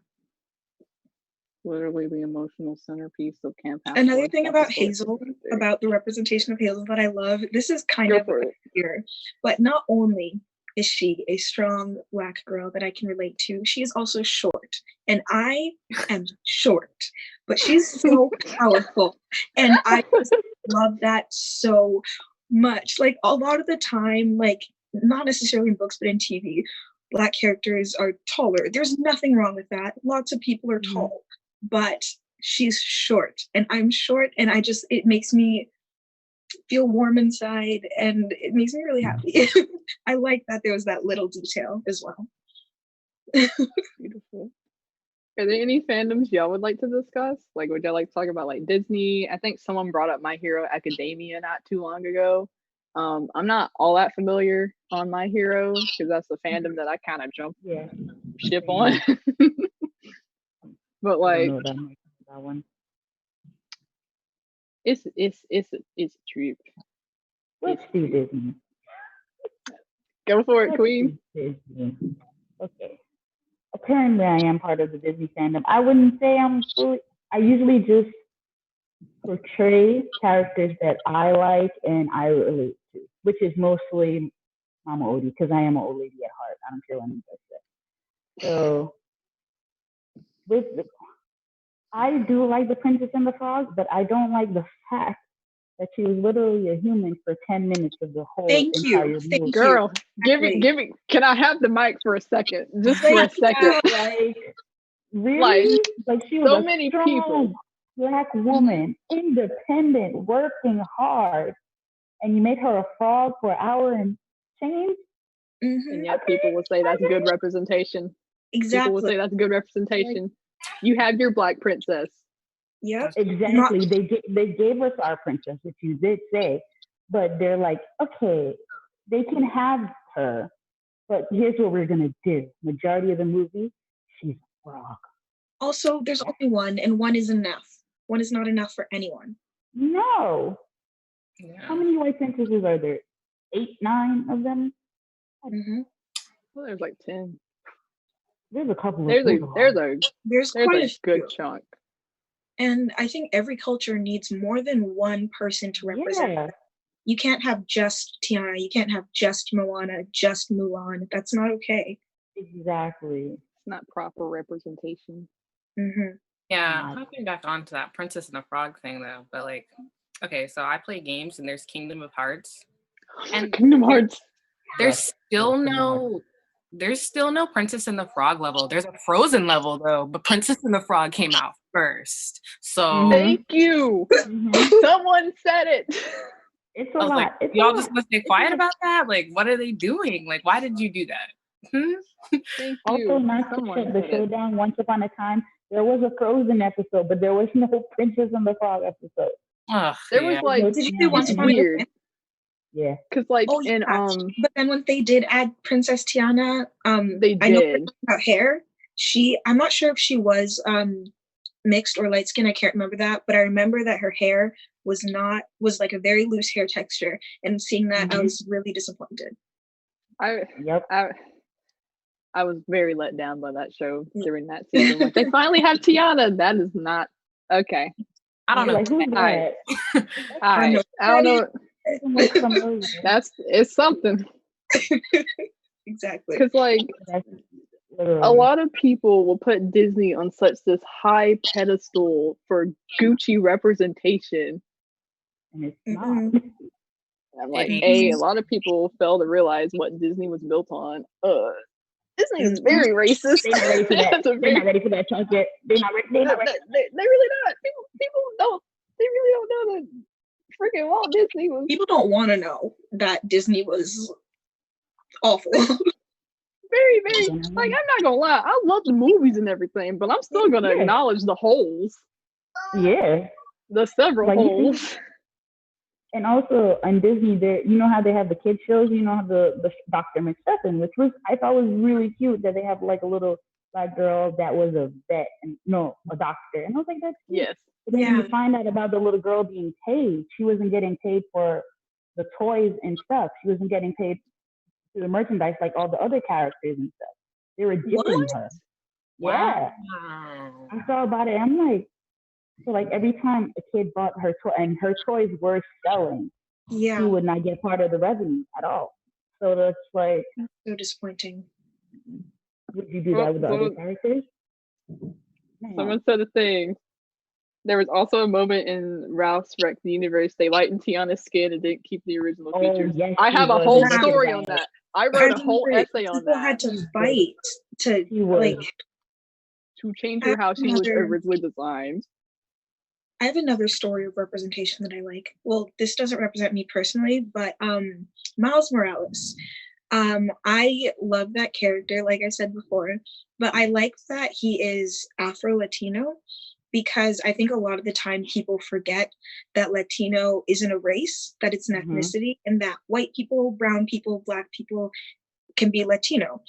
Literally the emotional centerpiece of Camp Half. Another thing about Hazel, about the representation of Hazel that I love, this is kind of here, but not only is she a strong Black girl that I can relate to, she is also short. And I am short, but she's so powerful. And I just love that so much. Like a lot of the time, like not necessarily in books, but in TV, Black characters are taller. There's nothing wrong with that. Lots of people are tall, but she's short and I'm short, and it makes me feel warm inside and it makes me really happy. I like that there was that little detail as well. Beautiful. Are there any fandoms y'all would like to discuss? Like, would y'all like to talk about like Disney? I think someone brought up My Hero Academia not too long ago. I'm not all that familiar on My Hero because that's the fandom that I kind of jump ship on. But like, that one. It's a trip. Let's do Disney. Go for it, Queen. Disney. Okay. Apparently, I am part of the Disney fandom. I wouldn't say I'm fully. I usually just portray characters that I like and I relate to, which is mostly Mama Odie, because I am an old lady at heart. I don't care what anybody says. So, I do like The Princess and the Frog, but I don't like the fact that she was literally a human for 10 minutes of the whole entire movie. Girl, give me. Can I have the mic for a second? Just for a second. Like, really? Like she was so a many strong people. Black woman, independent, working hard, and you made her a frog for an hour and change? And yet people will say that's good representation. Exactly. People will say that's good representation. You have your Black princess. Yep. Exactly. They gave us our princess, which you did say, but they're like, okay, they can have her, but here's what we're gonna do. Majority of the movie, she's a frog. Also, there's only one, and one is enough. One is not enough for anyone. No. Yeah. How many white princesses are there? 8, 9 of them? Mm-hmm. Well, there's like 10. There's a couple There's of There's quite quite a a good few. chunk. And I think every culture needs more than one person to represent Yeah. it. You can't have just Tiana. You can't have just Moana, just Mulan. That's not okay. Exactly. It's not proper representation. Mm-hmm. Yeah, hopping back onto that Princess and the Frog thing though, but like, okay, so I play games and there's Kingdom of Hearts, and Kingdom Hearts. there's still no Princess and the Frog level. There's a Frozen level though, but Princess and the Frog came out first. So Thank you. Someone said it. It's a I was lot. like, It's y'all a just lot. gonna stay quiet about that? Like, what are they doing? Like, why did you do that? Thank Also, you. not to Someone shut the said show it. down, once upon a time, there was a Frozen episode, but there was no Princess and the Frog episode. Ugh, There was yeah. like, Did you say Once it's Upon a weird. Time? Yeah. Cause like Oh, in yeah. But then when they did add Princess Tiana, they I know did. about hair. I'm not sure if she was mixed or light skin. I can't remember that, but I remember that her hair was like a very loose hair texture. And seeing that, I was really disappointed. I was very let down by that show during that season. Like, they finally have Tiana. That is not okay. I don't know. Like, who's that? I don't know. It's something. Exactly. Because like a lot of people will put Disney on such this high pedestal for Gucci representation. And it's not. I'm like, a lot of people fail to realize what Disney was built on. Disney is very racist. They're not ready for that. They're not ready for that chocolate. They're not ready. They're really not. People don't. They really don't know that freaking Walt Disney was. People don't want to know that Disney was awful. Very, very. Like, I'm not gonna lie. I love the movies and everything, but I'm still gonna acknowledge the holes. Yeah. The several holes. And also on Disney, there, you know how they have the kids shows, you know how the Dr. McStuffin, which I thought was really cute, that they have like a little black girl that was a vet and a doctor, and I was like, that's cute. Yes. But then you find out about the little girl being paid. She wasn't getting paid for the toys and stuff. She wasn't getting paid for the merchandise like all the other characters and stuff. They were gifting her. Wow. Yeah. I saw about it. I'm like, so like every time a kid bought her toy and her toys were selling, she would not get part of the revenue at all. So that's like so disappointing. Would you do that with the other characters? Someone said a thing. There was also a moment in Ralph's Wreck the Universe. They lightened Tiana's skin and didn't keep the original features. Yes, I have a whole story on that. I wrote a whole essay on that. People had to fight to change her how she was originally designed. I have another story of representation that I like. Well, this doesn't represent me personally, but Miles Morales. I love that character, like I said before, but I like that he is Afro-Latino, because I think a lot of the time people forget that Latino isn't a race, that it's an ethnicity, and that white people, brown people, Black people can be Latino.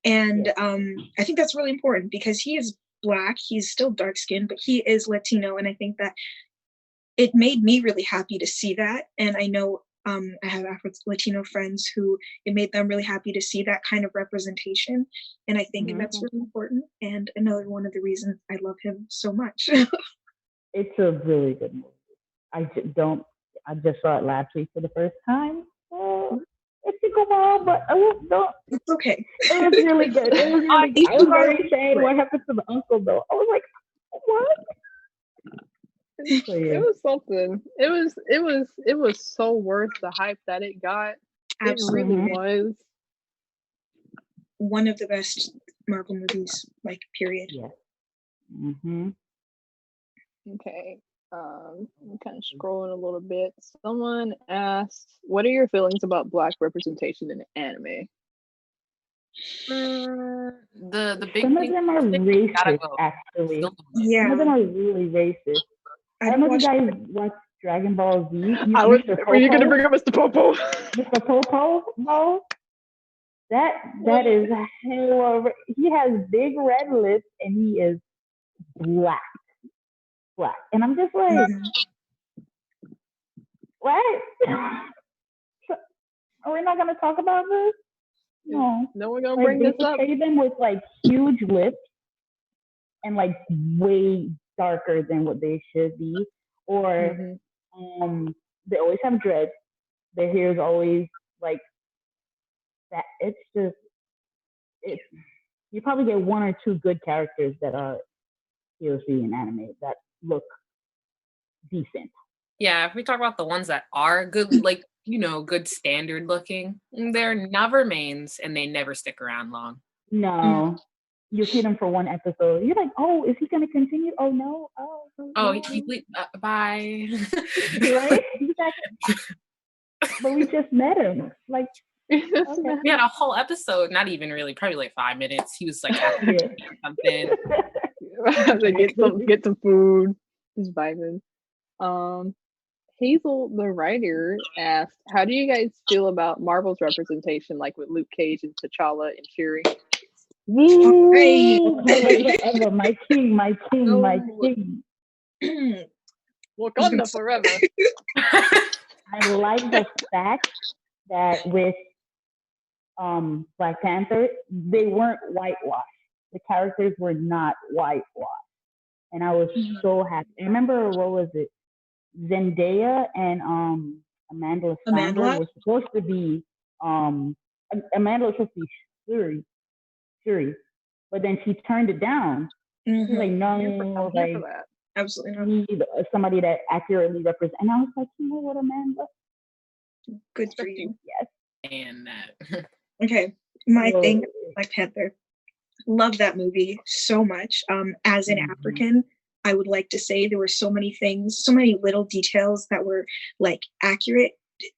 And I think that's really important because he is Black, he's still dark skinned, but he is Latino. And I think that it made me really happy to see that. And I know I have Afro-Latino friends who it made them really happy to see that kind of representation. And I think that's really important. And another one of the reasons I love him so much. It's a really good movie. I just saw it last week for the first time. It took a while, but it's okay. It was really good. It was really good. I was very sad what happened to the uncle though. I was like, what? It was something. It was so worth the hype that it got. Absolutely. It really was. One of the best Marvel movies, like, period. Yeah. Okay. I'm kind of scrolling a little bit. Someone asked, what are your feelings about Black representation in anime? The big Some of them are racist, actually. Yeah. Some of them are really racist. I don't know if you guys watch Dragon Ball Z. Were you gonna bring up Mr. Popo? Mr. Popo? No. That is hella. He has big red lips and he is black, and I'm just like, what? Are we not gonna talk about this? No. No, we're gonna bring this up. They portray them with like huge lips and like way darker than what they should be, or they always have dreads. Their hair is always like that. It's just you probably get one or two good characters that are POC in anime that look decent. Yeah, if we talk about the ones that are good, like, good standard looking, they're never mains and they never stick around long. No. You see them for one episode. You're like, oh, is he going to continue? Oh, no. Oh, bye. Right? But we just met him. Like, okay. We had a whole episode, not even really, probably like 5 minutes. He was like something. Get some food. Just vibing. Hazel, the writer, asked, "How do you guys feel about Marvel's representation, like with Luke Cage and T'Challa and Shuri?" Woo! Forever, my king. Wakanda forever. I like the fact that with Black Panther, they weren't whitewashed. The characters were not whitewashed. And I was so happy. I remember, what was it? Zendaya and Amanda were supposed to be Amanda was supposed to be Shuri, but then she turned it down. She's like, no, like, absolutely not. Need somebody that accurately represents. And I was like, you know what, Amanda? Good for you. Yes. And that. Okay, my thing, Black Panther. Love that movie so much. As an African, I would like to say there were so many things, so many little details that were like accurate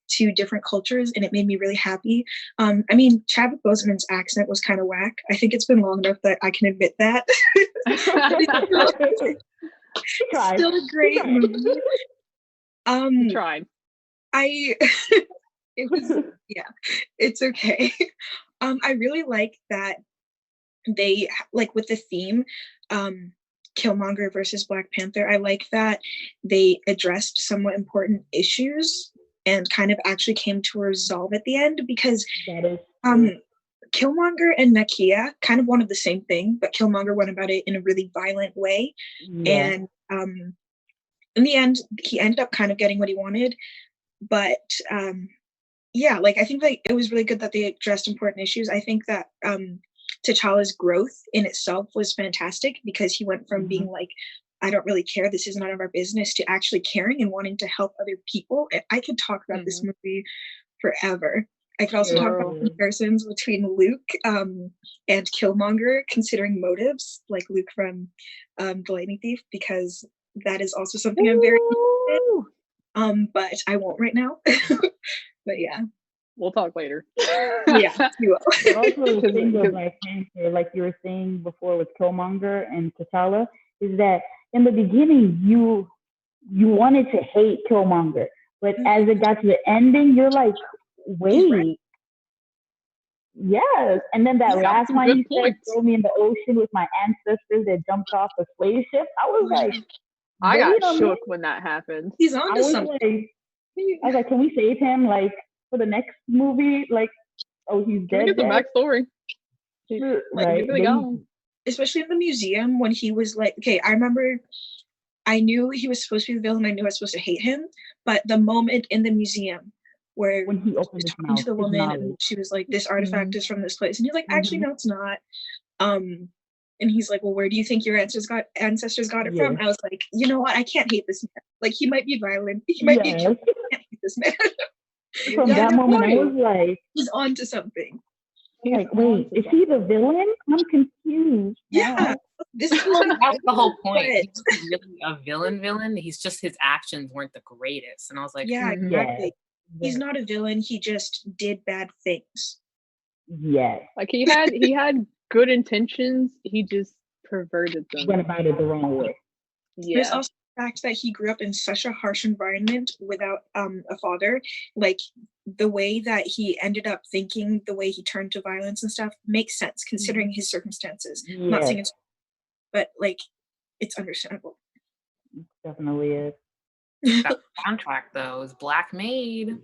to different cultures, and it made me really happy. I mean, Chadwick Boseman's accent was kind of whack. I think it's been long enough that I can admit that. Still a great movie. Tried. It was, yeah, it's okay. I really like that they, like with the theme, Killmonger versus Black Panther, I like that they addressed somewhat important issues and kind of actually came to a resolve at the end, because Killmonger and Nakia kind of wanted the same thing, but Killmonger went about it in a really violent way. Yeah. And in the end, he ended up kind of getting what he wanted. But yeah, like I think like it was really good that they addressed important issues. I think that T'Challa's growth in itself was fantastic, because he went from being like, I don't really care, this is none of our business, to actually caring and wanting to help other people. I could talk about this movie forever. I could also talk about comparisons between Luke and Killmonger, considering motives, like Luke from The Lightning Thief, because that is also something I'm very interested in. But I won't right now. But yeah. We'll talk later. Yeah, you will. But also the thing with Black Panther, like you were saying before with Killmonger and T'Challa, is that in the beginning you wanted to hate Killmonger, but as it got to the ending, you're like, wait, yes. And then that last line he said, "Throw me in the ocean with my ancestors that jumped off a slave ship." I was like, I got shook when that happened. He's on to something. I was like, can we save him? Like, for the next movie, like, oh, he's dead. Get the backstory. Right. Especially in the museum when he was like, okay, I remember I knew he was supposed to be the villain. I knew I was supposed to hate him. But the moment in the museum where when he opened his mouth to the woman and she was like, this artifact is from this place. And he's like, actually, no, it's not. And he's like, well, where do you think your ancestors got it from? I was like, you know what? I can't hate this man. Like, he might be violent. He might be. I can't hate this man. From that moment, I was like, he's on to something. Like, wait, is he the villain? I'm confused. Yeah. This is that's the whole point. He's really a villain. He's just, his actions weren't the greatest. And I was like, yeah, exactly. He's not a villain. He just did bad things. Yeah. Like he had good intentions. He just perverted them. Went about it the wrong way. Yeah. There's also fact that he grew up in such a harsh environment without a father, like the way that he ended up thinking, the way he turned to violence and stuff makes sense considering his circumstances. I'm not saying Yes, it's, but like it's understandable. definitely is. That soundtrack though is Black Made.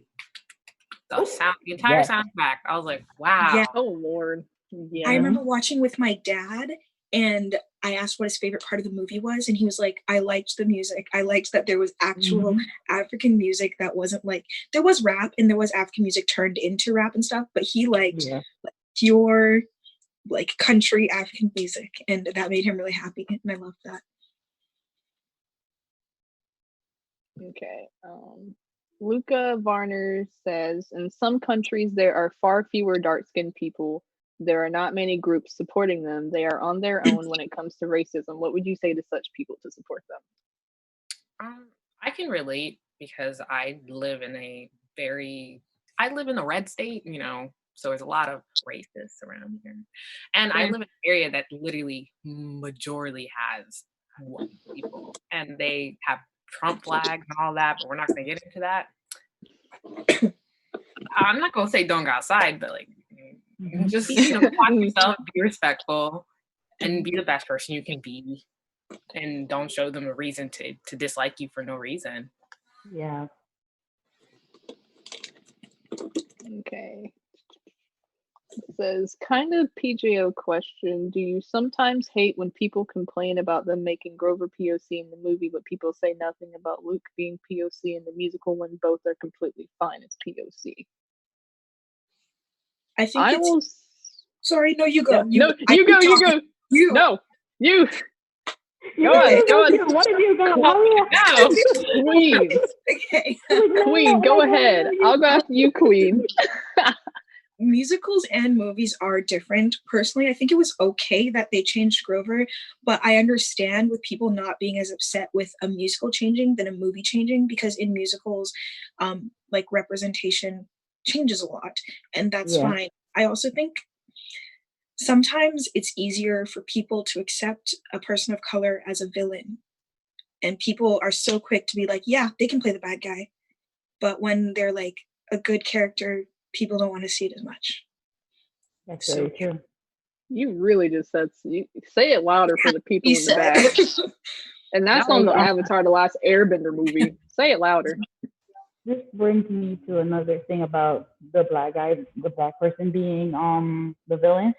The entire Yes. soundtrack. I was like, Yeah. wow. Oh Lord. Yeah. I remember watching with my dad, and I asked what his favorite part of the movie was, and he was like, I liked the music. I liked that there was actual African music that wasn't like, there was rap and there was African music turned into rap and stuff, but he liked Yeah. like, pure like country African music, and that made him really happy, and I loved that. Okay. Luca Varner says, in some countries there are far fewer dark-skinned people. There are not many groups supporting them. They are on their own when it comes to racism. What would you say to such people to support them? I can relate because I live in a red state, so there's a lot of racists around here. And I live in an area that literally majority has white people. And they have Trump flags and all that, but we're not going to get into that. I'm not going to say don't go outside, but like, just watch yourself, be respectful, and be the best person you can be. And don't show them a reason to dislike you for no reason. Yeah. Okay. It says, kind of PJO question. Do you sometimes hate when people complain about them making Grover POC in the movie, but people say nothing about Luke being POC in the musical when both are completely fine as POC? I think sorry, no, you go. Yeah, you go. No, you. Go on. What did you go? No, Queen. Okay. Queen, go ahead. I'll go after you, Queen. Musicals and movies are different. Personally, I think it was okay that they changed Grover, but I understand with people not being as upset with a musical changing than a movie changing, because in musicals, like representation changes a lot, and that's fine. I also think sometimes it's easier for people to accept a person of color as a villain, and people are so quick to be like, yeah, they can play the bad guy, but when they're like a good character, people don't want to see it as much. That's very true. You really just said, say it louder for the people in the back. And that's on the Avatar: The Last Airbender movie. Say it louder. This brings me to another thing about the black guy, the black person being the villain.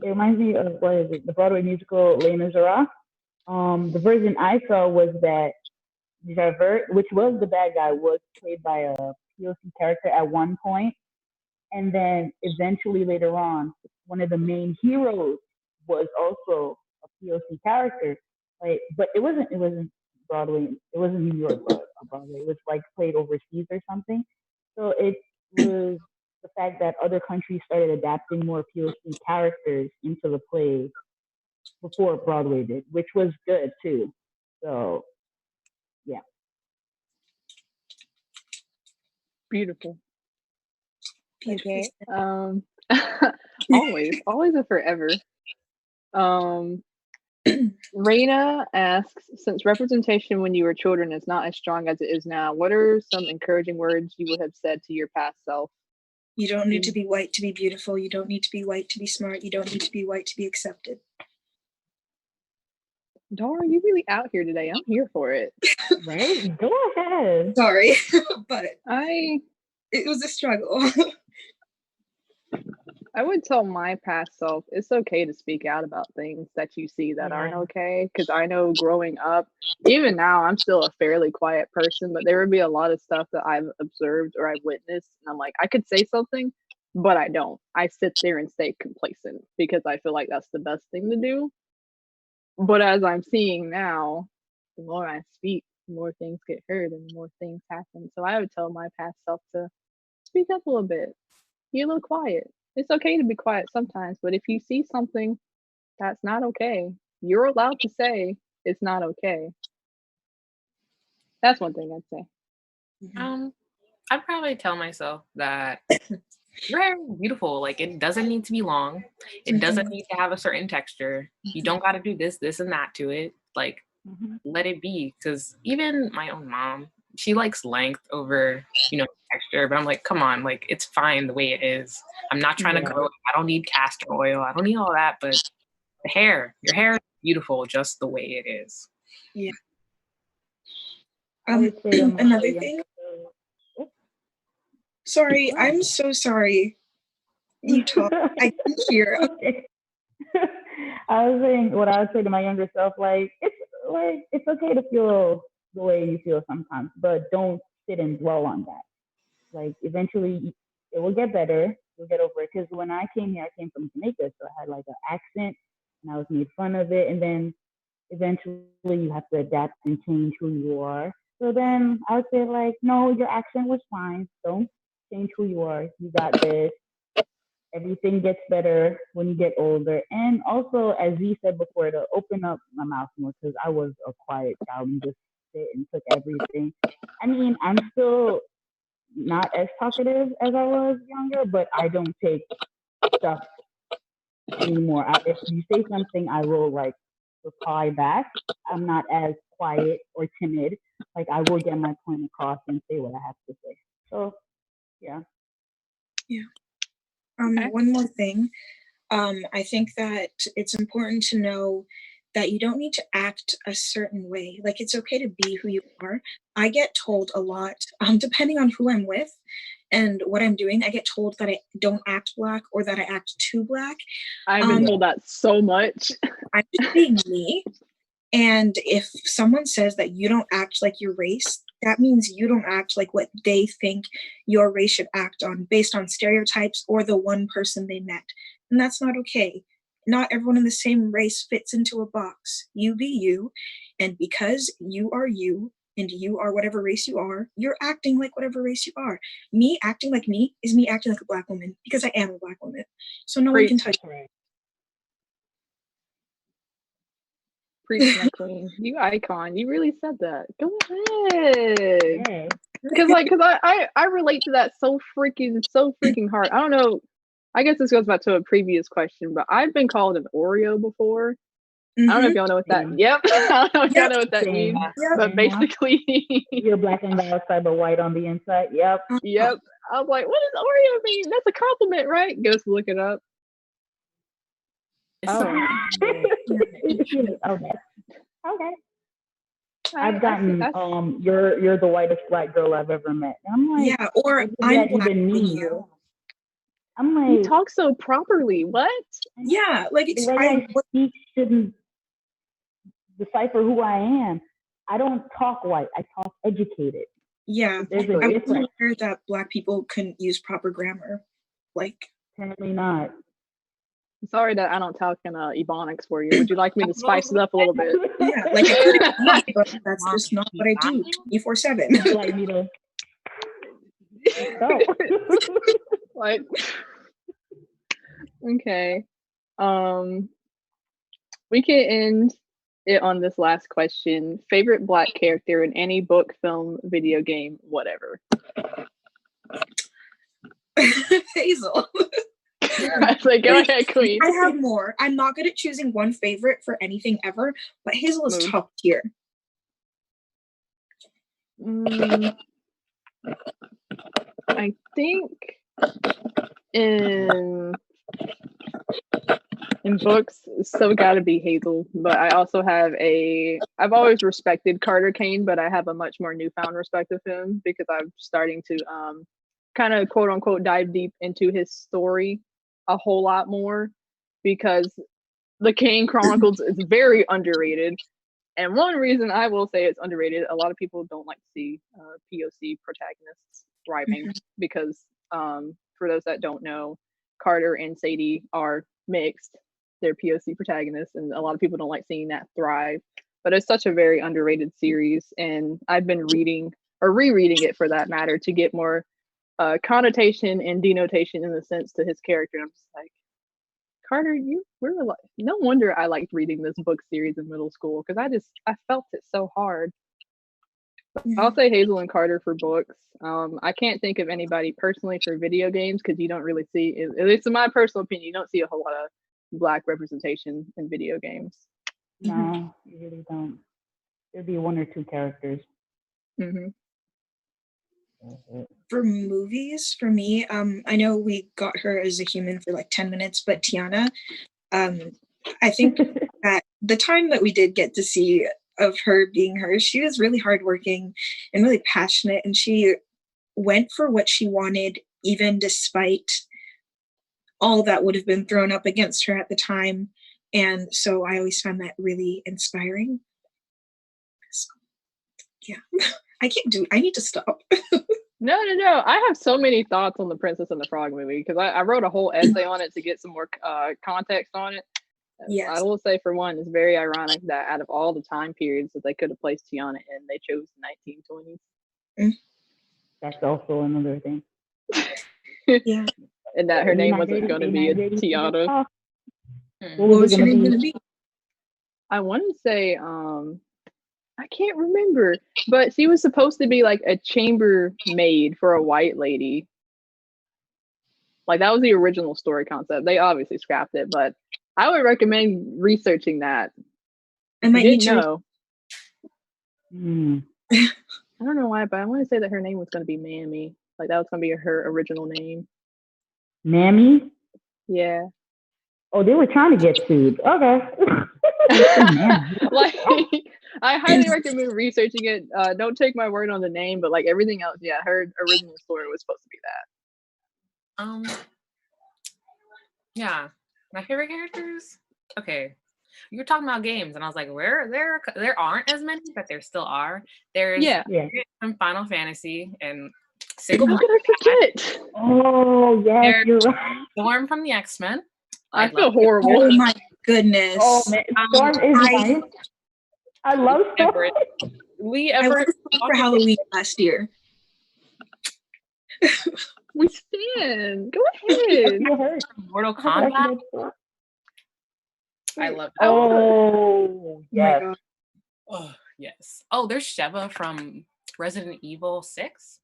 It reminds me of the Broadway musical Les Miserables. The version I saw was that Javert, which was the bad guy, was played by a POC character at one point, and then eventually later on, one of the main heroes was also a POC character. But it wasn't Broadway. It wasn't New York Broadway. It was like played overseas or something. So it was the fact that other countries started adapting more POC characters into the plays before Broadway did, which was good too. So yeah. Beautiful. Okay. always and forever. Raina asks, since representation when you were children is not as strong as it is now, what are some encouraging words you would have said to your past self? You don't need to be white to be beautiful. You don't need to be white to be smart. You don't need to be white to be accepted. Dara, you really out here today. I'm here for it. Right? Go ahead. Sorry, but it was a struggle. I would tell my past self, it's okay to speak out about things that you see that aren't okay. Because I know growing up, even now, I'm still a fairly quiet person, but there would be a lot of stuff that I've observed or I've witnessed. And I'm like, I could say something, but I don't. I sit there and stay complacent because I feel like that's the best thing to do. But as I'm seeing now, the more I speak, the more things get heard and the more things happen. So I would tell my past self to speak up a little bit. Be a little quiet. It's okay to be quiet sometimes, but if you see something that's not okay, you're allowed to say it's not okay. That's one thing I'd say. I'd probably tell myself that your hair is beautiful. Like, it doesn't need to be long. It doesn't need to have a certain texture. You don't got to do this, and that to it. Like, let it be. Because even my own mom, she likes length over, texture. But I'm like, come on, like it's fine the way it is. I'm not trying to grow it. I don't need castor oil. I don't need all that. But your hair is beautiful just the way it is. Yeah. I would say another thing. Sorry, I'm so sorry. You talk. I can hear. Okay. I was saying what I would say to my younger self, it's okay to feel the way you feel sometimes, but don't sit and dwell on that. Like eventually it will get better. You'll get over it. Because when I came here, I came from Jamaica, so I had like an accent, and I was made fun of it. And then eventually you have to adapt and change who you are. So then I would say like, no, your accent was fine. Don't change who you are. You got this. Everything gets better when you get older. And also, as Z said before, to open up my mouth more, because I was a quiet child and just sit and took everything. I mean, I'm still not as talkative as I was younger, but I don't take stuff anymore. If you say something, I will like reply back. I'm not as quiet or timid. Like I will get my point across and say what I have to say. So, yeah. Yeah. One more thing. I think that it's important to know that you don't need to act a certain way. Like it's okay to be who you are. I get told a lot, depending on who I'm with and what I'm doing, I get told that I don't act Black or that I act too Black. I've been told that so much. I'm just being me. And if someone says that you don't act like your race, that means you don't act like what they think your race should act on based on stereotypes or the one person they met. And that's not okay. Not everyone in the same race fits into a box. You be you. And because you are you and you are whatever race you are, you're acting like whatever race you are. Me acting like me is me acting like a Black woman because I am a Black woman. So no one can touch me. Preach, my queen. You icon. You really said that. Go ahead. Because I relate to that so freaking hard. I don't know. I guess this goes back to a previous question, but I've been called an Oreo before. I don't know if y'all know what that. Yep. I don't know if y'all know what that means. But basically, you're black on the outside but white on the inside. Yep. Yep. I was like, what does Oreo mean? That's a compliment, right? Go look it up. Oh. Okay. I've gotten you're the whitest Black girl I've ever met. And I'm like, yeah, or I'm Black even mean you. I'm like, you talk so properly. What? Yeah, like the way I speak shouldn't decipher who I am. I don't talk white. I talk educated. Yeah, there's a difference. I heard that Black people couldn't use proper grammar. Like, apparently not. Sorry that I don't talk in Ebonics for you. Would you like me to spice it up a little bit? Yeah, like I could, but that's just not what I do 24/7. Like me to. Like, okay. We can end it on this last question. Favorite Black character in any book, film, video game, whatever. Hazel. I was like, go ahead, queen. I have more. I'm not good at choosing one favorite for anything ever, but Hazel is top tier. I think in books, so gotta be Hazel. But I also have I've always respected Carter Kane, but I have a much more newfound respect of him because I'm starting to kind of quote unquote dive deep into his story a whole lot more, because the Kane Chronicles is very underrated. And one reason I will say it's underrated, a lot of people don't like to see POC protagonists thriving because for those that don't know, Carter and Sadie are mixed. They're POC protagonists, and a lot of people don't like seeing that thrive. But it's such a very underrated series, and I've been reading or rereading it for that matter to get more connotation and denotation in the sense to his character. I'm just like, Carter, no wonder I liked reading this book series in middle school, because I felt it so hard. I'll say Hazel and Carter for books. I can't think of anybody personally for video games because you don't really see, at least in my personal opinion, you don't see a whole lot of Black representation in video games. No, you really don't. It'd be 1 or 2 characters. Mm-hmm. For movies, for me, I know we got her as a human for like 10 minutes, but Tiana, I think that the time that we did get to see of her being her, she was really hardworking and really passionate, and she went for what she wanted, even despite all that would have been thrown up against her at the time. And so I always found that really inspiring. So, yeah, I need to stop. No. I have so many thoughts on the Princess and the Frog movie because I wrote a whole essay on it to get some more context on it. Yes. I will say, for one, it's very ironic that out of all the time periods that they could have placed Tiana in, they chose the 1920s. That's also another thing. Yeah. And that her name wasn't going to be a Tiana. What was her name going to be? I want to say, I can't remember, but she was supposed to be like a chambermaid for a white lady. Like, that was the original story concept. They obviously scrapped it, but I would recommend researching that. I might need to know. I don't know why, but I want to say that her name was going to be Mammy. Like, that was going to be her original name. Mammy? Yeah. Oh, they were trying to get sued. Okay. Like, I highly recommend researching it. Don't take my word on the name, but like everything else, yeah, her original story was supposed to be that. Yeah, my favorite characters. Okay, you were talking about games, and I was like, where there aren't as many, but there still are. There's from Final Fantasy and Single. How could I forget? Oh yes, you're right. Storm from the X-Men. I feel horrible. Oh my goodness. Oh man, Storm is nice. I love Storm. I went for Halloween last year. We stand. Go ahead. Mortal Kombat. I love that. Oh yes. Oh yes. Oh, there's Sheva from Resident Evil 6.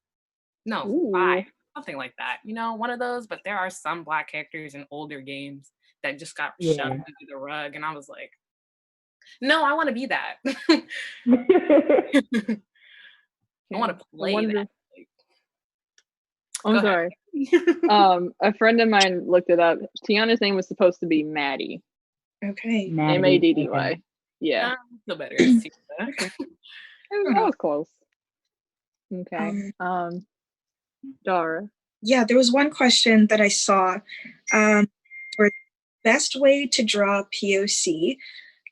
No, 5. Something like that. You know, one of those. But there are some Black characters in older games that just got shoved under the rug, and I was like, no, I want to be that. I want to play that. I'm sorry. A friend of mine looked it up. Tiana's name was supposed to be Maddie. Okay. Maddy. Yeah. I feel better. That was close. Okay. Dara. Yeah, there was one question that I saw for best way to draw POC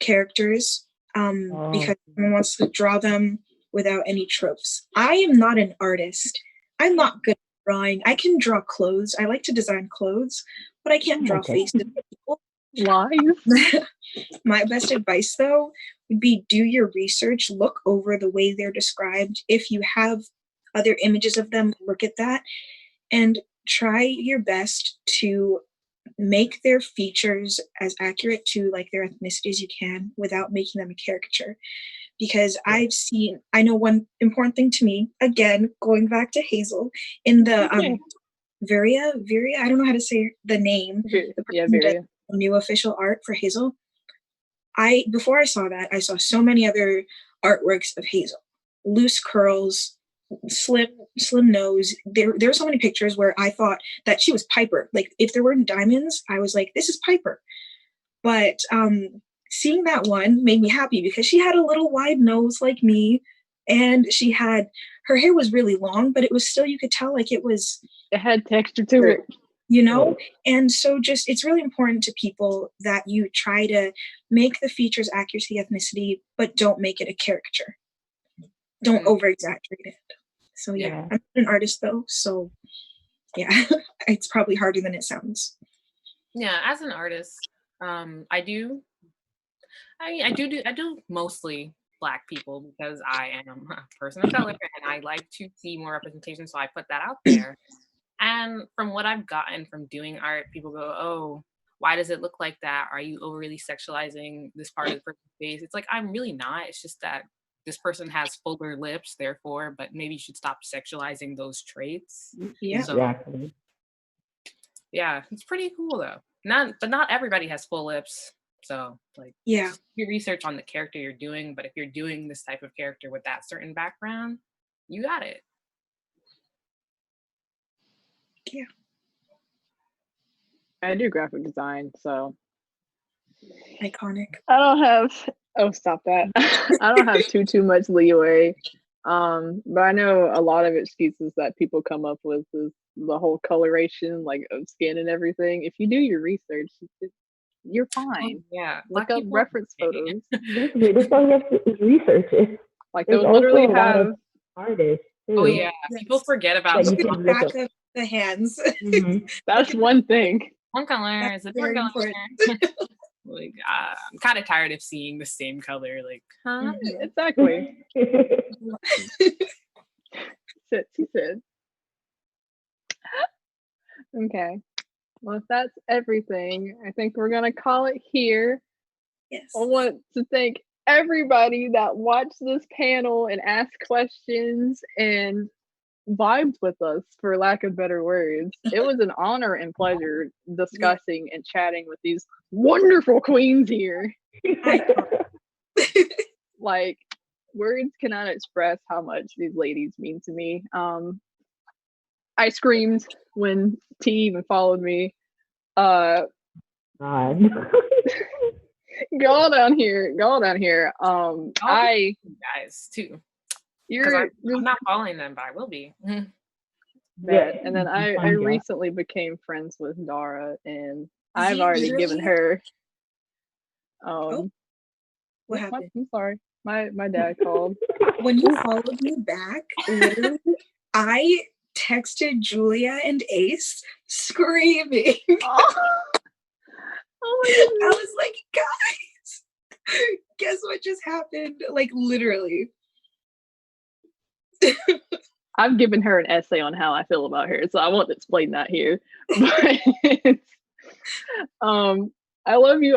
characters because someone wants to draw them without any tropes. I am not an artist. I'm not good at drawing. I can draw clothes. I like to design clothes, but I can't draw faces of people. Live. My best advice, though, would be do your research, look over the way they're described. If you have other images of them, look at that, and try your best to make their features as accurate to like their ethnicity as you can without making them a caricature. Because I know one important thing to me, again, going back to Hazel, in the Viria, I don't know how to say the name. Viria. The new official art for Hazel. Before I saw that, I saw so many other artworks of Hazel. Loose curls, slim nose. There were so many pictures where I thought that she was Piper. Like, if there weren't diamonds, I was like, this is Piper. But seeing that one made me happy because she had a little wide nose like me, and her hair was really long, but it was still, you could tell like it had texture to it. You know, and so it's really important to people that you try to make the features accurate to the ethnicity, but don't make it a caricature. Don't over exaggerate it. So I'm not an artist though, so yeah, it's probably harder than it sounds. Yeah, as an artist, I do mostly Black people because I am a person of color and I like to see more representation, so I put that out there. And from what I've gotten from doing art, people go, oh, why does it look like that? Are you overly sexualizing this part of the person's face? It's like, I'm really not. It's just that this person has fuller lips, therefore, but maybe you should stop sexualizing those traits. Yeah. So, exactly. yeah, it's pretty cool though. Not everybody has full lips. So like, Yeah. your research on the character you're doing, but if you're doing this type of character with that certain background, you got it. Yeah. I do graphic design, so Iconic. I don't have. Oh, stop that! I don't have too much leeway. But I know a lot of excuses that people come up with is the whole coloration, like of skin and everything. If you do your research, you're fine. Yeah. Look Black up people- reference photos. That's all you have to is research it. Like There's they'll literally also a lot have. of artists too. Oh yeah. Yes. People forget about That you Look can at the look back up. of the hands. That's one thing. one color. That's Is it very one color? important. Like I'm kind of tired of seeing the same color. Like, huh? Exactly. She said. Okay. Well, if that's everything, I think we're gonna call it here. Yes. I want to thank everybody that watched this panel and asked questions and vibed with us, for lack of better words. It was an honor and pleasure discussing and chatting with these wonderful queens here. Like, words cannot express how much these ladies mean to me. I screamed when T even followed me. God. Go down here. I Guys too. you're I'm not following them, but I will be. bad. And then I Fun job. recently became friends with Dara, and I've You already given literally- her What happened? I'm sorry. My dad called. When you followed me back, literally, I texted Julia and Ace screaming. Oh my I goodness. was like, guys, guess what just happened? Like, literally. I've given her an essay on how I feel about her, so I won't explain that here. But I love you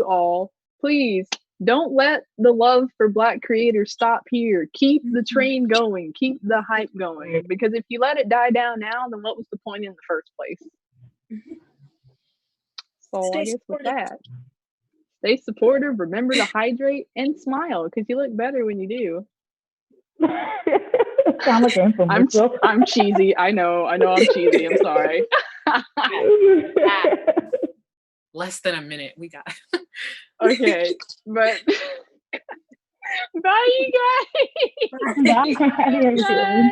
all. Please don't let the love for Black creators stop here. Keep the train going. Keep the hype going. Because if you let it die down now, then what was the point in the first place? So Stay I guess with supportive. that, stay supportive. Remember to hydrate and smile, because you look better when you do. Sound like an infomercial. I'm cheesy. I know I'm cheesy. I'm sorry. Less than a minute. We got. Okay, but bye, you guys. Bye. Bye.